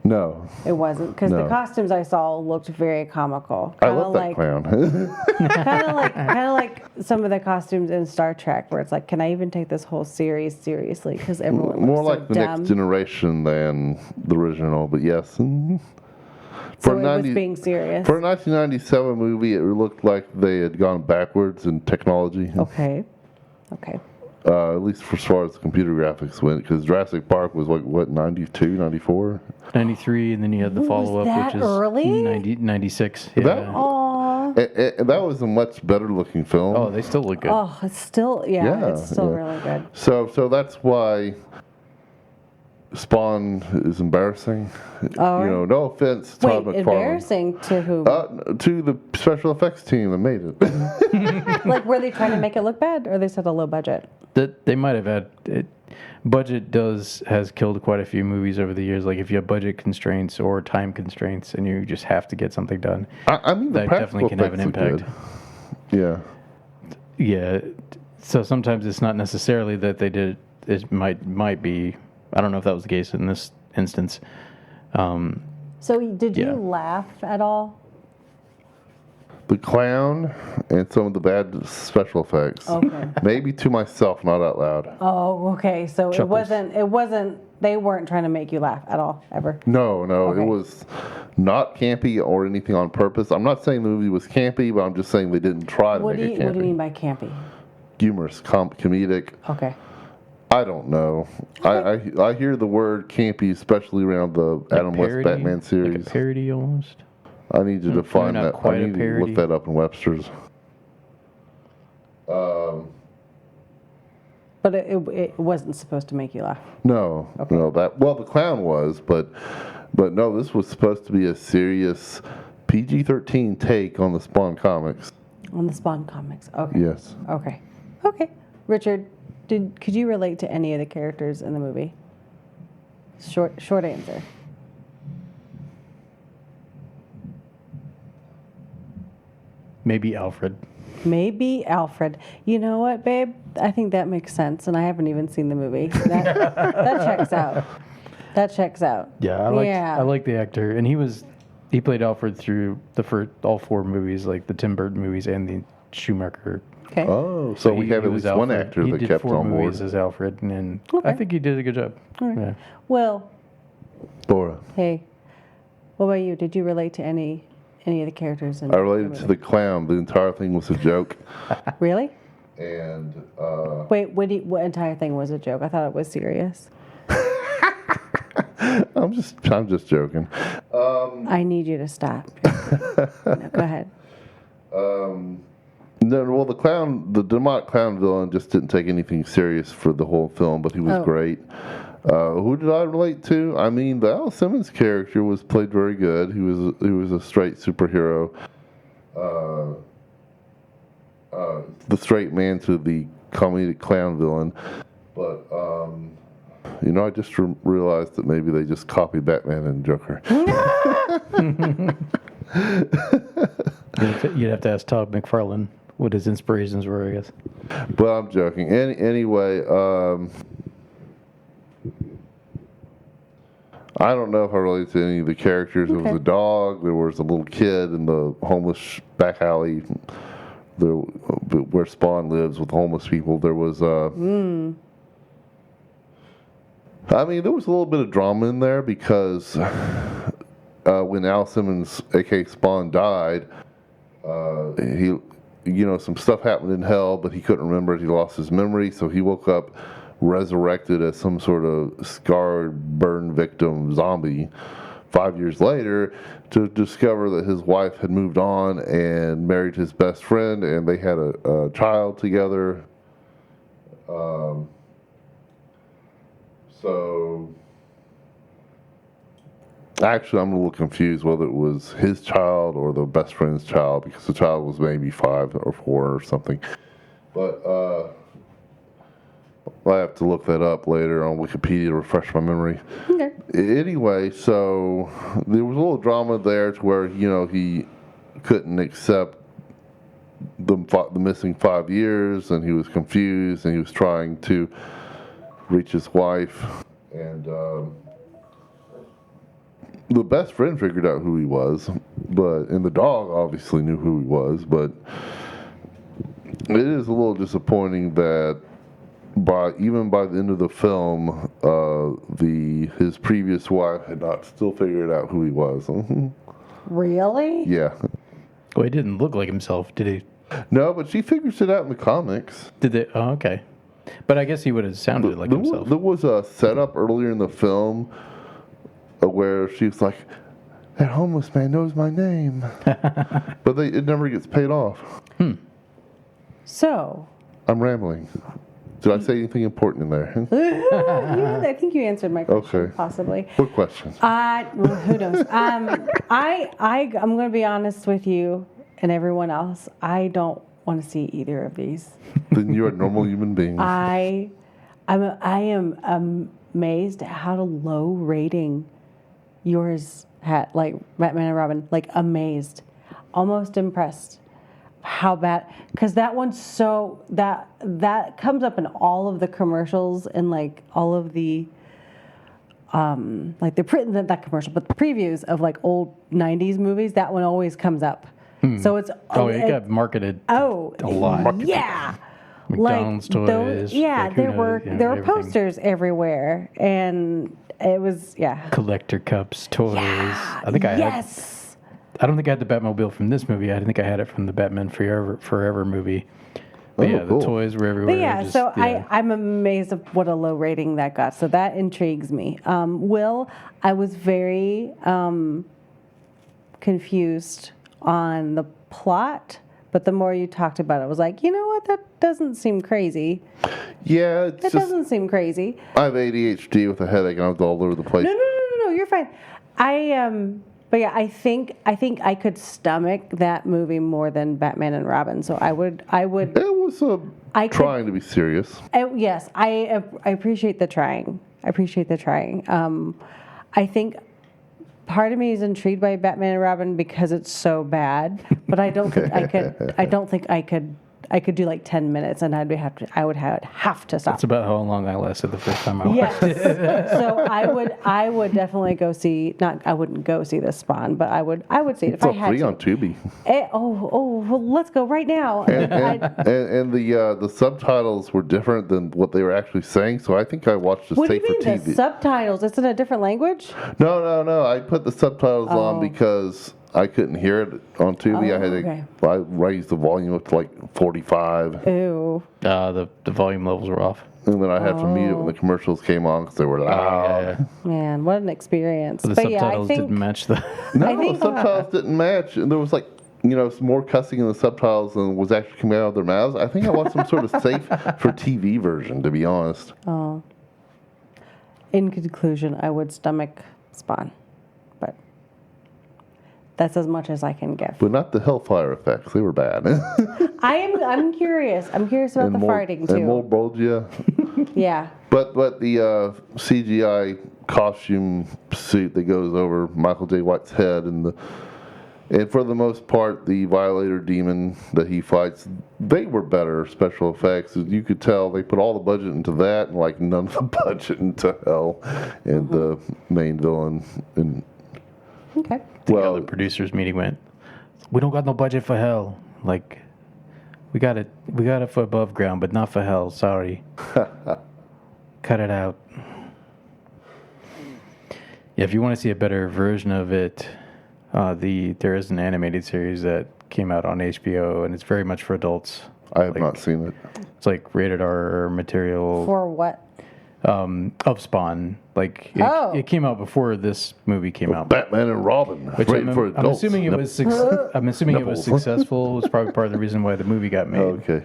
No, It wasn't because the No. costumes I saw looked very comical. I Kinda love that clown. kind of like some of the costumes in Star Trek, where it's like, can I even take this whole series seriously? Because everyone More looks like so the dumb. next generation than the original, but yes. So For it 90 was being serious. For a 1997 movie, it looked like they had gone backwards in technology. Okay. At least as far as the computer graphics went, because Jurassic Park was like, what, 92, 94? 93, and then you had the Was follow-up, that which is early? 96. That- Yeah. Aw. That was a much better looking film. Oh, they still look good. Oh, it's still it's still yeah. really good. So that's why Spawn is embarrassing. Oh, You know, no offense, Wait, Todd McFarlane. embarrassing to who? To the special effects team that made it. Like, were they trying to make it look bad, or they said a low budget? That they might have had it. Budget has killed quite a few movies over the years. Like if you have budget constraints or time constraints, and you just have to get something done, I mean, the that practical definitely can have an effects impact. are good. Yeah. Yeah. So sometimes it's not necessarily that they did. It might be. I don't know if that was the case in this instance. So, did you Yeah. laugh at all? The clown and some of the bad special effects. Okay. Maybe to myself, not out loud. Oh, okay. So Chuckles. it wasn't. They weren't trying to make you laugh at all, ever. No, Okay. it was not campy or anything on purpose. I'm not saying the movie was campy, but I'm just saying they didn't try to What make do it you campy. What do you mean by campy? Humorous, comedic. Okay. I don't know. I hear the word campy, especially around the Adam West Parody? Batman series. Like a parody almost. I need you to find not that. quite I a need to parody. look that up in Webster's. But it wasn't supposed to make you laugh. No, no. The clown was, but no. This was supposed to be a serious PG-13 take on the Spawn comics. On the Spawn comics. Okay. Yes. Okay. Richard, could you relate to any of the characters in the movie? Short answer. Maybe Alfred. Maybe Alfred. You know what, babe? I think that makes sense, and I haven't even seen the movie. That checks out. That checks out. Yeah, I like the actor, and he played Alfred through all four movies, like the Tim Burton movies and the Schumacher. Okay. Oh, so we he have at was least one Alfred. actor he that did kept 4 on board. movies as Alfred, and Okay. I think he did a good job. right. Yeah. Well, Laura. hey, what about you? Did you relate to any of the characters in I related the to movie? the clown. The entire thing was a joke. Really? And Wait, what entire thing was a joke? I thought it was serious. I'm just joking. I need you to stop. No, go ahead. No, well, the demonic clown villain just didn't take anything serious for the whole film, but he was Oh. great. Who did I relate to? I mean, the Al Simmons character was played very good. He was a straight superhero. The straight man to the comedic clown villain. But, I just realized that maybe they just copied Batman and Joker. You'd have to ask Todd McFarlane what his inspirations were, I guess. But I'm joking. Anyway, I don't know if I relate to any of the characters. There was Okay. a dog. There was a little kid in the homeless back alley there, where Spawn lives with homeless people. There was I mean, there was a little bit of drama in there because when Al Simmons, aka Spawn, died, he, some stuff happened in hell, but he couldn't remember it. He lost his memory, so he woke up resurrected as some sort of scarred, burned victim zombie 5 years later to discover that his wife had moved on and married his best friend, and they had a child together. So, actually, I'm a little confused whether it was his child or the best friend's child, because the child was maybe 5 or 4 or something. But I have to look that up later on Wikipedia to refresh my memory. Okay. Anyway, so there was a little drama there to where, he couldn't accept the missing 5 years, and he was confused, and he was trying to reach his wife, and the best friend figured out who he was, and the dog obviously knew who he was, but it is a little disappointing that even by the end of the film, his previous wife had not still figured out who he was. Really? Yeah. Well, he didn't look like himself, did he? No, but she figures it out in the comics. Did they? Oh, okay. But I guess he would have sounded like himself. There was a setup earlier in the film where she's like, "That homeless man knows my name," but it never gets paid off. So. I'm rambling. Did I say anything important in there? I think you answered my question, Okay. possibly. What question? Who knows? I'm going to be honest with you and everyone else. I don't want to see either of these. Then you're a normal human being. I am amazed at how low rating yours had, like Batman and Robin. Like, amazed, almost impressed. How bad? Because that one's so that comes up in all of the commercials and like all of the like not commercial, but the previews of like old '90s movies. That one always comes up. So it's it got marketed a lot. Yeah. McDonald's toys. There were everything. posters everywhere, and it was Collector cups, toys. Yeah, I think I had. yes. I don't think I had the Batmobile from this movie. I think I had it from the Batman Forever movie. But cool. The toys were everywhere. I'm amazed at what a low rating that got. So that intrigues me. Will, I was very confused on the plot, but the more you talked about it, I was like, you know what? That doesn't seem crazy. Yeah, That doesn't seem crazy. I have ADHD with a headache, and I was all over the place. No, you're fine. But yeah, I think I could stomach that movie more than Batman and Robin. So I would. It was trying to be serious. Yes, I appreciate the trying. I think part of me is intrigued by Batman and Robin because it's so bad, but I don't think I could. I don't think I could do like 10 minutes, and I would have to stop. That's about how long I lasted the first time I watched it. So I would definitely go see. I wouldn't go see the Spawn, but I would see it if I had free to. on Tubi. Well, let's go right now. And the subtitles were different than what they were actually saying, so I think I watched the What do safer you mean TV. the subtitles? It's in a different language? No. I put the subtitles on because I couldn't hear it on Tubi. I raised the volume up to like 45. Ew. The volume levels were off. And then I had to mute it when the commercials came on because they were loud. Man, what an experience. The subtitles didn't match the... No, the subtitles didn't match. And there was like, some more cussing in the subtitles than was actually coming out of their mouths. I think I watched some sort of safe for TV version, to be honest. Oh. In conclusion, I would stomach Spawn. But that's as much as I can give. But not the Hellfire effects. They were bad. I'm curious. I'm curious about the farting, too. And more Bolgia. Yeah. But the CGI costume suit that goes over Michael J. White's head and for the most part, the Violator demon that he fights, they were better special effects. As you could tell, they put all the budget into that and like none of the budget into Hell and the main villain. And Okay. The producers meeting went, we don't got no budget for Hell. Like, We got it for above ground, but not for hell. Sorry. Cut it out. Yeah, if you want to see a better version of it, there is an animated series that came out on HBO, and it's very much for adults. I have not seen it. It's like rated R material. For what? Of Spawn. Like it came out before this movie came out. Batman and Robin. Which For I'm adults. assuming it was. I'm assuming it was successful. It was probably part of the reason why the movie got made. Okay.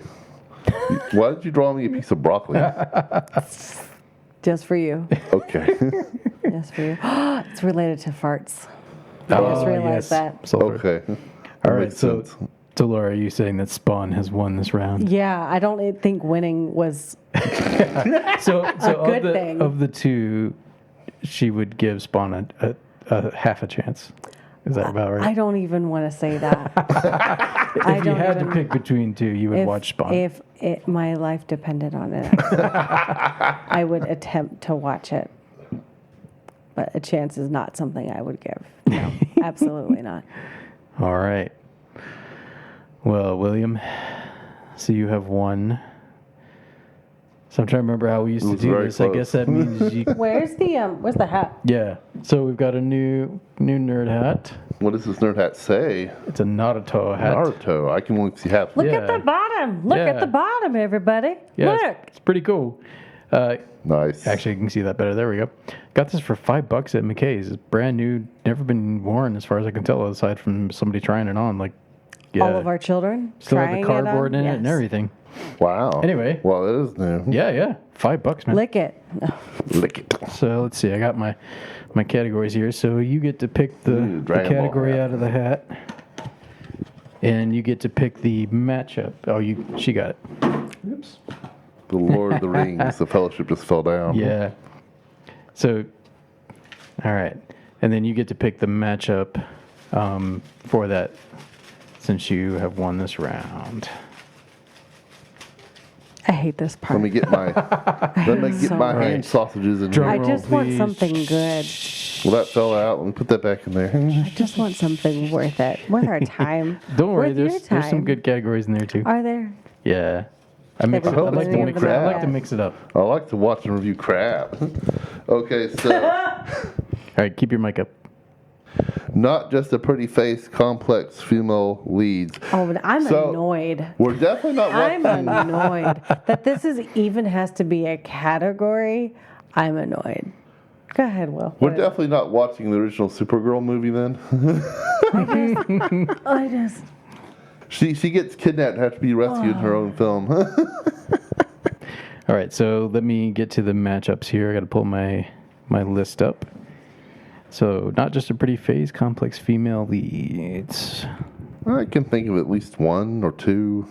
Why did you draw me a piece of broccoli? Just for you. Okay. Just for you. It's related to farts. I just realized that. Sulfur. Okay. All right. So, Laura, are you saying that Spawn has won this round? Yeah, I don't think winning was So a good thing. Of the two, she would give Spawn a half a chance. Is that about right? I don't even want to say that. If you had to pick between two, you would watch Spawn. If my life depended on it, I would attempt to watch it. But a chance is not something I would give. No, absolutely not. All right. Well, William, so you have won. So I'm trying to remember how we used to do this. Close. I guess that means you. Where's the hat? Yeah. So we've got a new nerd hat. What does this nerd hat say? It's a Naruto hat. Naruto. I can only see half. Look Yeah. at the bottom. Look at the bottom, everybody. Yeah, Look. it's pretty cool. Nice. Actually, you can see that better. There we go. Got this for $5 at McKay's. It's brand new, never been worn as far as I can tell, aside from somebody trying it on. Like, yeah, All of our children still have trying the cardboard it on? in it and Yes. everything. Wow. Anyway. Well, it is new. Yeah, $5, man. Lick it. Lick it. So let's see. I got my categories here. So you get to pick the Dragon Ball category hat. out of the hat, and you get to pick the matchup. Oh, she got it. Oops. The Lord of the Rings. The Fellowship just fell down. Yeah. So, all right, and then you get to pick the matchup for that, since you have won this round. I hate this part. Let me get my so hand much. sausages in Drum here. I just want please. something good. Well, that fell out. Let me put that back in there. I just want something worth it. Worth our time. Don't worry, Worth your there's some time. good categories in there too. Are there? Yeah, I like Everybody to in mix the it. I like back. to mix it up. I like to watch and review crap. Okay, so All right, keep your mic up. not just a pretty face, complex female leads. Oh, but I'm So, annoyed. We're definitely not I'm watching. annoyed that this even has to be a category. I'm annoyed. Go ahead, Will. We're What is definitely not watching the original Supergirl movie then. it? I just. She gets kidnapped and has to be rescued in her own film. All right, so let me get to the matchups here. I got to pull my list up. So, not just a pretty face, complex female leads. I can think of at least one or two.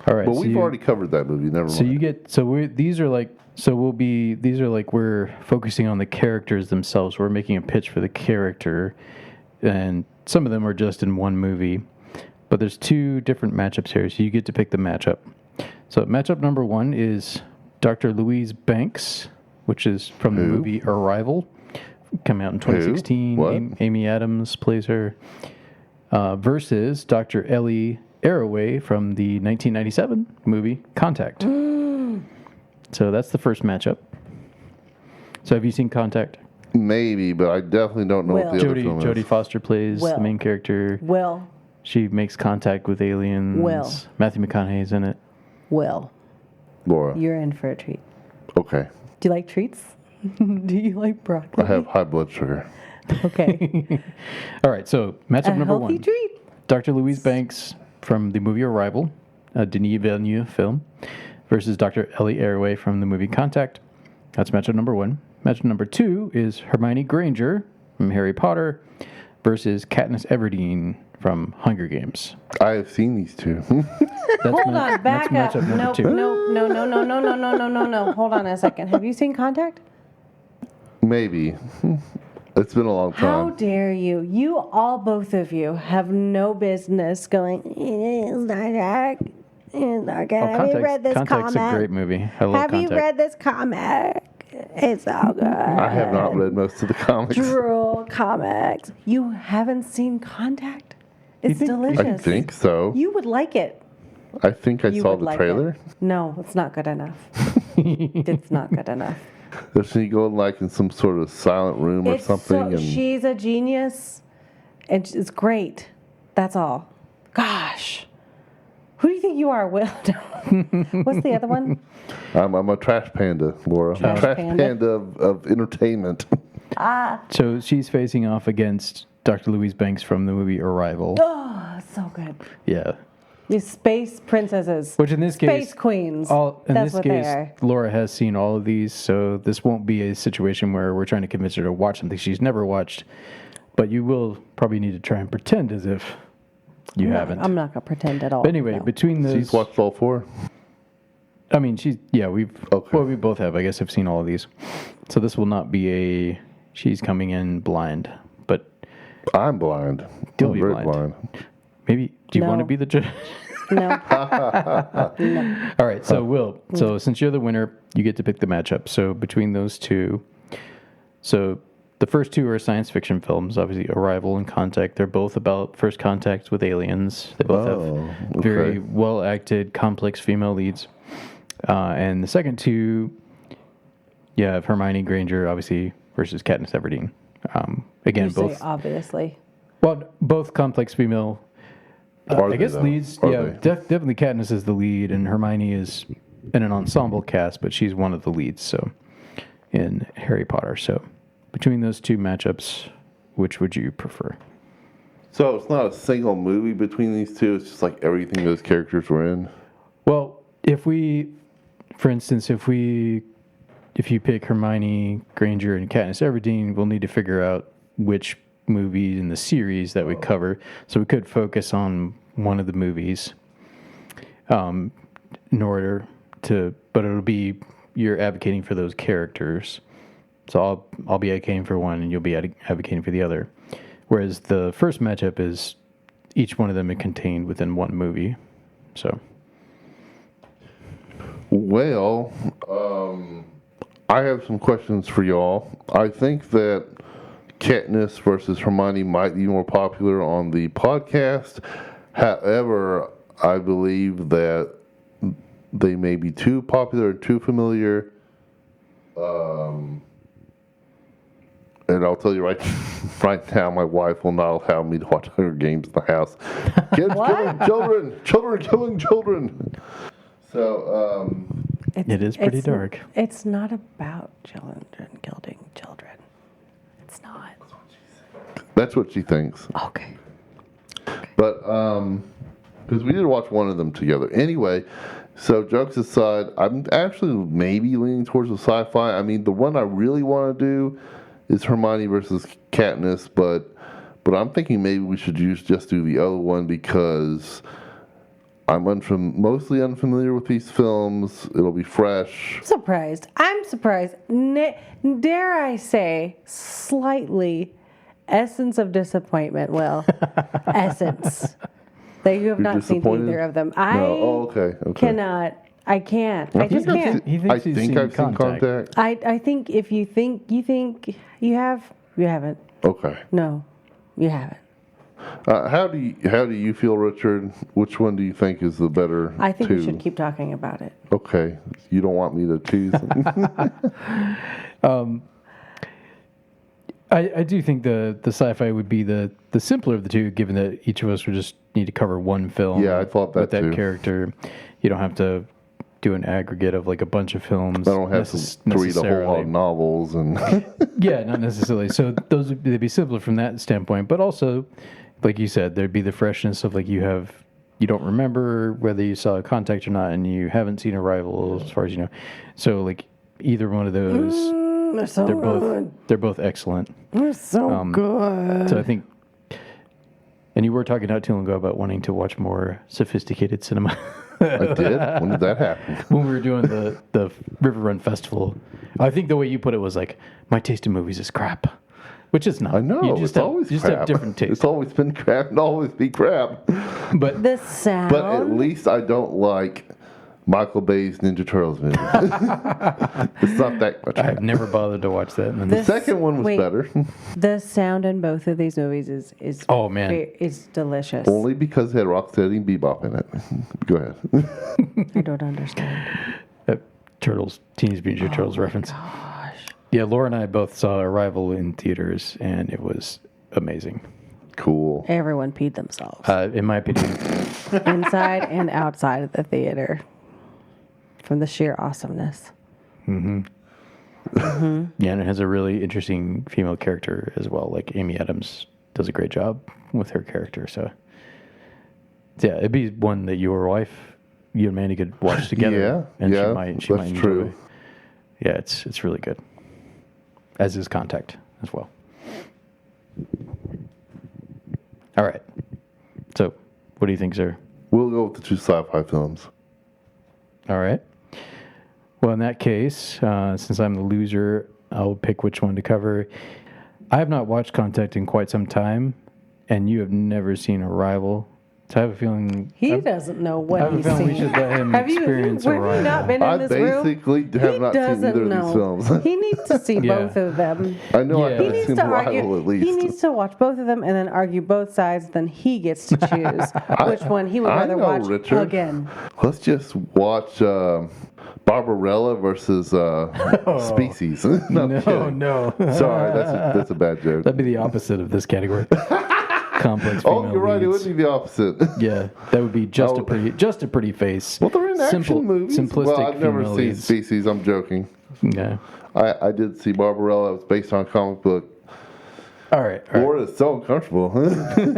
All right, But so we've already covered that movie. Never mind. So you get these are like we're focusing on the characters themselves. We're making a pitch for the character, and some of them are just in one movie. But there's two different matchups here, so you get to pick the matchup. So matchup number 1 is Dr. Louise Banks, which is from the movie Arrival, coming out in 2016. What? Amy Adams plays her. Versus Dr. Ellie Arroway from the 1997 movie Contact. So that's the first matchup. So have you seen Contact? Maybe, but I definitely don't know what the other film is. Jodie Foster plays Will. the main character. Will. She makes contact with aliens. Will. Matthew McConaughey's in it. Will. Laura. You're in for a treat. Okay. Do you like treats? Do you like broccoli? I have high blood sugar. Okay. All right, so matchup A number healthy 1. treat. Dr. Louise Banks from the movie Arrival, a Denis Villeneuve film, versus Dr. Ellie Arroway from the movie Contact. That's matchup number 1. Matchup number 2 is Hermione Granger from Harry Potter versus Katniss Everdeen from Hunger Games. I have seen these two. That's Hold on, back up. that's matchup number No, 2. no. Hold on a second. Have you seen Contact? Maybe. It's been a long How time. dare you? Both of you, have no business going, it's not dark. It's not good. Have you read this Contact's comic? a great movie. I love Have Contact. you read this comic? It's so good. I have not read most of the comics. Drool comics. You haven't seen Contact? It's think- delicious. I think so. You would like it. I think I You saw would the like trailer. it. No, it's not good enough. It's not good enough. Does she go like in some sort of silent room or something? She's a genius, and it's great. That's all. Gosh. Who do you think you are, Will? What's the other one? I'm a trash panda, Laura. Trash panda? of entertainment. So she's facing off against Dr. Louise Banks from the movie Arrival. Oh, so good. Yeah. These space princesses. Which in this case, Space queens. In That's this what case, they are. Laura has seen all of these, so this won't be a situation where we're trying to convince her to watch something she's never watched. But you will probably need to try and pretend as if you haven't. I'm not going to pretend at all. But anyway, no. between those, She's watched all 4. I mean, we both have. I guess I've seen all of these. So this will not be she's coming in blind, but I'm blind. You'll I'm be very blind. Maybe, do you No. want to be the judge? No. All right, so Will, since you're the winner, you get to pick the matchup. So between those two, so the first two are science fiction films, obviously Arrival and Contact. They're both about first contact with aliens. They both have very well acted, complex female leads. And the second two, you have Hermione Granger, obviously, versus Katniss Everdeen. Again, You say both obviously. both complex female. I guess leads. Definitely Katniss is the lead, and Hermione is in an ensemble cast, but she's one of the leads. So in Harry Potter. So between those two matchups, which would you prefer? So it's not a single movie between these two. It's just like everything those characters were in. Well, for instance, if you pick Hermione Granger and Katniss Everdeen, we'll need to figure out which movie in the series that we cover. So we could focus on one of the movies in order to, but it'll be you're advocating for those characters. So I'll be advocating for one and you'll be advocating for the other. Whereas the first matchup is each one of them is contained within one movie. So. Well, I have some questions for y'all. I think that Katniss versus Hermione might be more popular on the podcast. However, I believe that they may be too popular, too familiar. And I'll tell you right now, my wife will not allow me to watch Hunger Games in the house. Kids killing children, children killing children. So, It is pretty dark. It's not about children killing children. It's not. that's what she thinks. Okay. But, because we did watch one of them together. Anyway, so jokes aside, I'm actually maybe leaning towards the sci-fi. I mean, the one I really want to do is Hermione versus Katniss, but I'm thinking maybe we should just do the other one because I'm mostly unfamiliar with these films. It'll be fresh. Surprised. I'm surprised. Dare I say, slightly essence of disappointment, Will. Essence. That you have not seen disappointed? either of them. Okay. Cannot. I can't. I just can't. He thinks he's seen I've seen Contact. I think if you think you have, you haven't. Okay. No, you haven't. How do you feel, Richard? Which one do you think is the better? I think two? we should keep talking about it. Okay. You don't want me to choose? I do think the sci-fi would be the simpler of the two, given that each of us would just need to cover one film. Yeah, I thought that with that too. character. You don't have to do an aggregate of like a bunch of films. I don't have to read a whole lot of novels and. Yeah, not necessarily. So they'd be simpler from that standpoint, but also, like you said, there'd be the freshness of like you don't remember whether you saw Contact or not, and you haven't seen Arrival as far as you know. So like either one of those, they're both excellent. They're so good. So I think, and you were talking not too long ago about wanting to watch more sophisticated cinema. I did? When did that happen? When we were doing the River Run Festival. I think the way you put it was like, my taste in movies is crap. Which is not. I know. You just always just crap. have different tastes. It's always been crap and always be crap. But The sound. But at least I don't like Michael Bay's Ninja Turtles movie. It's not that much. I've never bothered to watch that. The second one was better. The sound in both of these movies is Oh, man. it's delicious. Only because it had Rocksteady and Bebop in it. Go ahead. I don't understand. Teenage Mutant Ninja Turtles reference. Gosh. Yeah, Laura and I both saw Arrival in theaters, and it was amazing. Cool. Everyone peed themselves In my opinion, inside and outside of the theater from the sheer awesomeness. yeah, and it has a really interesting female character as well. Like Amy Adams does a great job with her character. So, yeah, it'd be one that your wife, you and Mandy could watch together. and she might enjoy. True. Yeah, it's really good. As is Contact as well. All right. So, what do you think, sir? We'll go with the two sci-fi films. All right. Well, in that case, since I'm the loser, I'll pick which one to cover. I have not watched Contact in quite some time, and you have never seen Arrival. So I have a feeling He doesn't know what I have a he's feeling we seen. should let him experience Have you Arrival. not been I in this room? basically have He not seen doesn't either know. of these films. He needs to see Yeah. both of them. I know I Yeah. He haven't needs seen to Arrival argue. at least. He needs to watch both of them and then argue both sides. Then he gets to choose which one he would I rather know, watch Richard. again. Let's just watch Barbarella versus Species. No, I'm kidding. no. Sorry, that's a bad joke. That'd be the opposite of this category. Complex female Oh, you're right. It leads. would be the opposite. Yeah, that would be just Oh. a pretty face. Well, they're in action movies. Simplistic Well, I've never female seen leads. Species. I'm joking. Yeah. I did see Barbarella. It was based on a comic book. All right. Laura is so uncomfortable.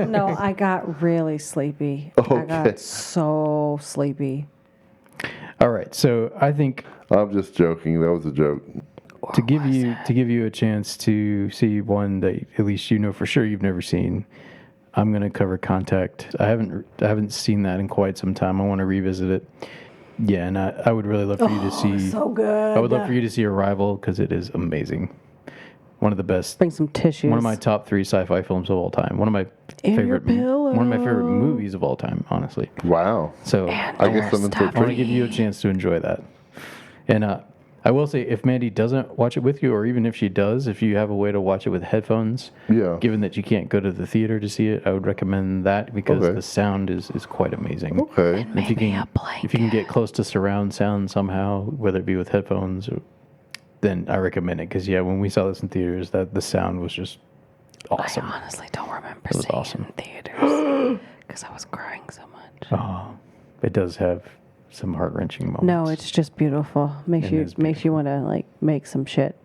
No, I got really sleepy. I Okay. got so sleepy. All right. So I think I'm just joking. That was a joke. to give you a chance to see one that at least you know for sure you've never seen, I'm going to cover Contact. I haven't seen that in quite some time. I want to revisit it. Yeah, and I would really love for you to see. So good. I would love for you to see Arrival because it is amazing. One of the best. Bring some tissues. One of my top 3 sci-fi films of all time. One of my And your favorite. pillow. One of my favorite movies of all time, honestly. Wow. So I guess I'm in for a I want to treat. give you a chance to enjoy that. And I will say, if Mandy doesn't watch it with you, or even if she does, if you have a way to watch it with headphones, Yeah. given that you can't go to the theater to see it, I would recommend that because Okay. the sound is quite amazing. Okay. And if you can get close to surround sound somehow, whether it be with headphones, then I recommend it. Because when we saw this in theaters, that the sound was just awesome. I honestly don't remember was seeing awesome. it in theaters because I was crying so much. Oh, it does have some heart-wrenching moments. No, it's just beautiful. Makes It you is makes you want to like make some shit.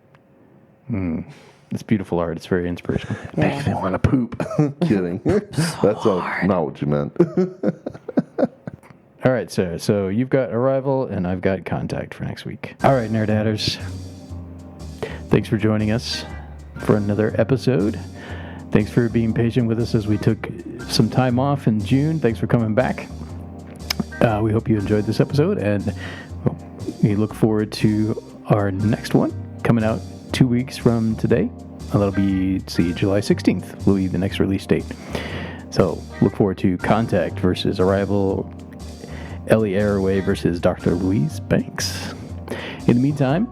It's beautiful art. It's very inspirational. Makes me want to poop. Kidding. That's not what you meant. All right, Sarah. So you've got Arrival, and I've got Contact for next week. All right, Nerd Hatters. Thanks for joining us for another episode. Thanks for being patient with us as we took some time off in June. Thanks for coming back. We hope you enjoyed this episode, and we look forward to our next one coming out 2 weeks from today. That'll be, July 16th will be the next release date. So look forward to Contact versus Arrival, Ellie Arroway versus Dr. Louise Banks. In the meantime,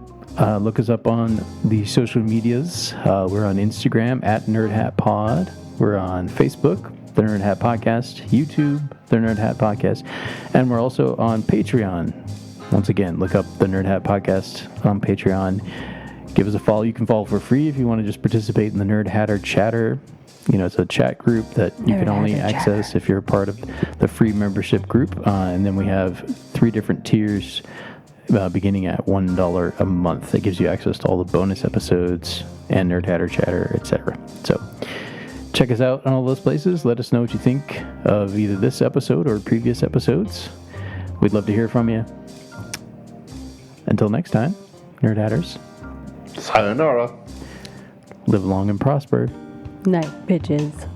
look us up on the social medias. We're on Instagram at NerdHatPod. We're on Facebook, The Nerd Hat Podcast, YouTube, The Nerd Hat Podcast, and we're also on Patreon. Once again, look up The Nerd Hat Podcast on Patreon. Give us a follow. You can follow for free if you want to just participate in the Nerd Hatter Chatter. It's a chat group that you can only access if you're a part of the free membership group. And then we have 3 different tiers beginning at $1 a month. That gives you access to all the bonus episodes and Nerd Hatter Chatter, etc. So check us out on all those places. Let us know what you think of either this episode or previous episodes. We'd love to hear from you. Until next time, Nerd Hatters, Sayonara. live long and prosper. Night, bitches.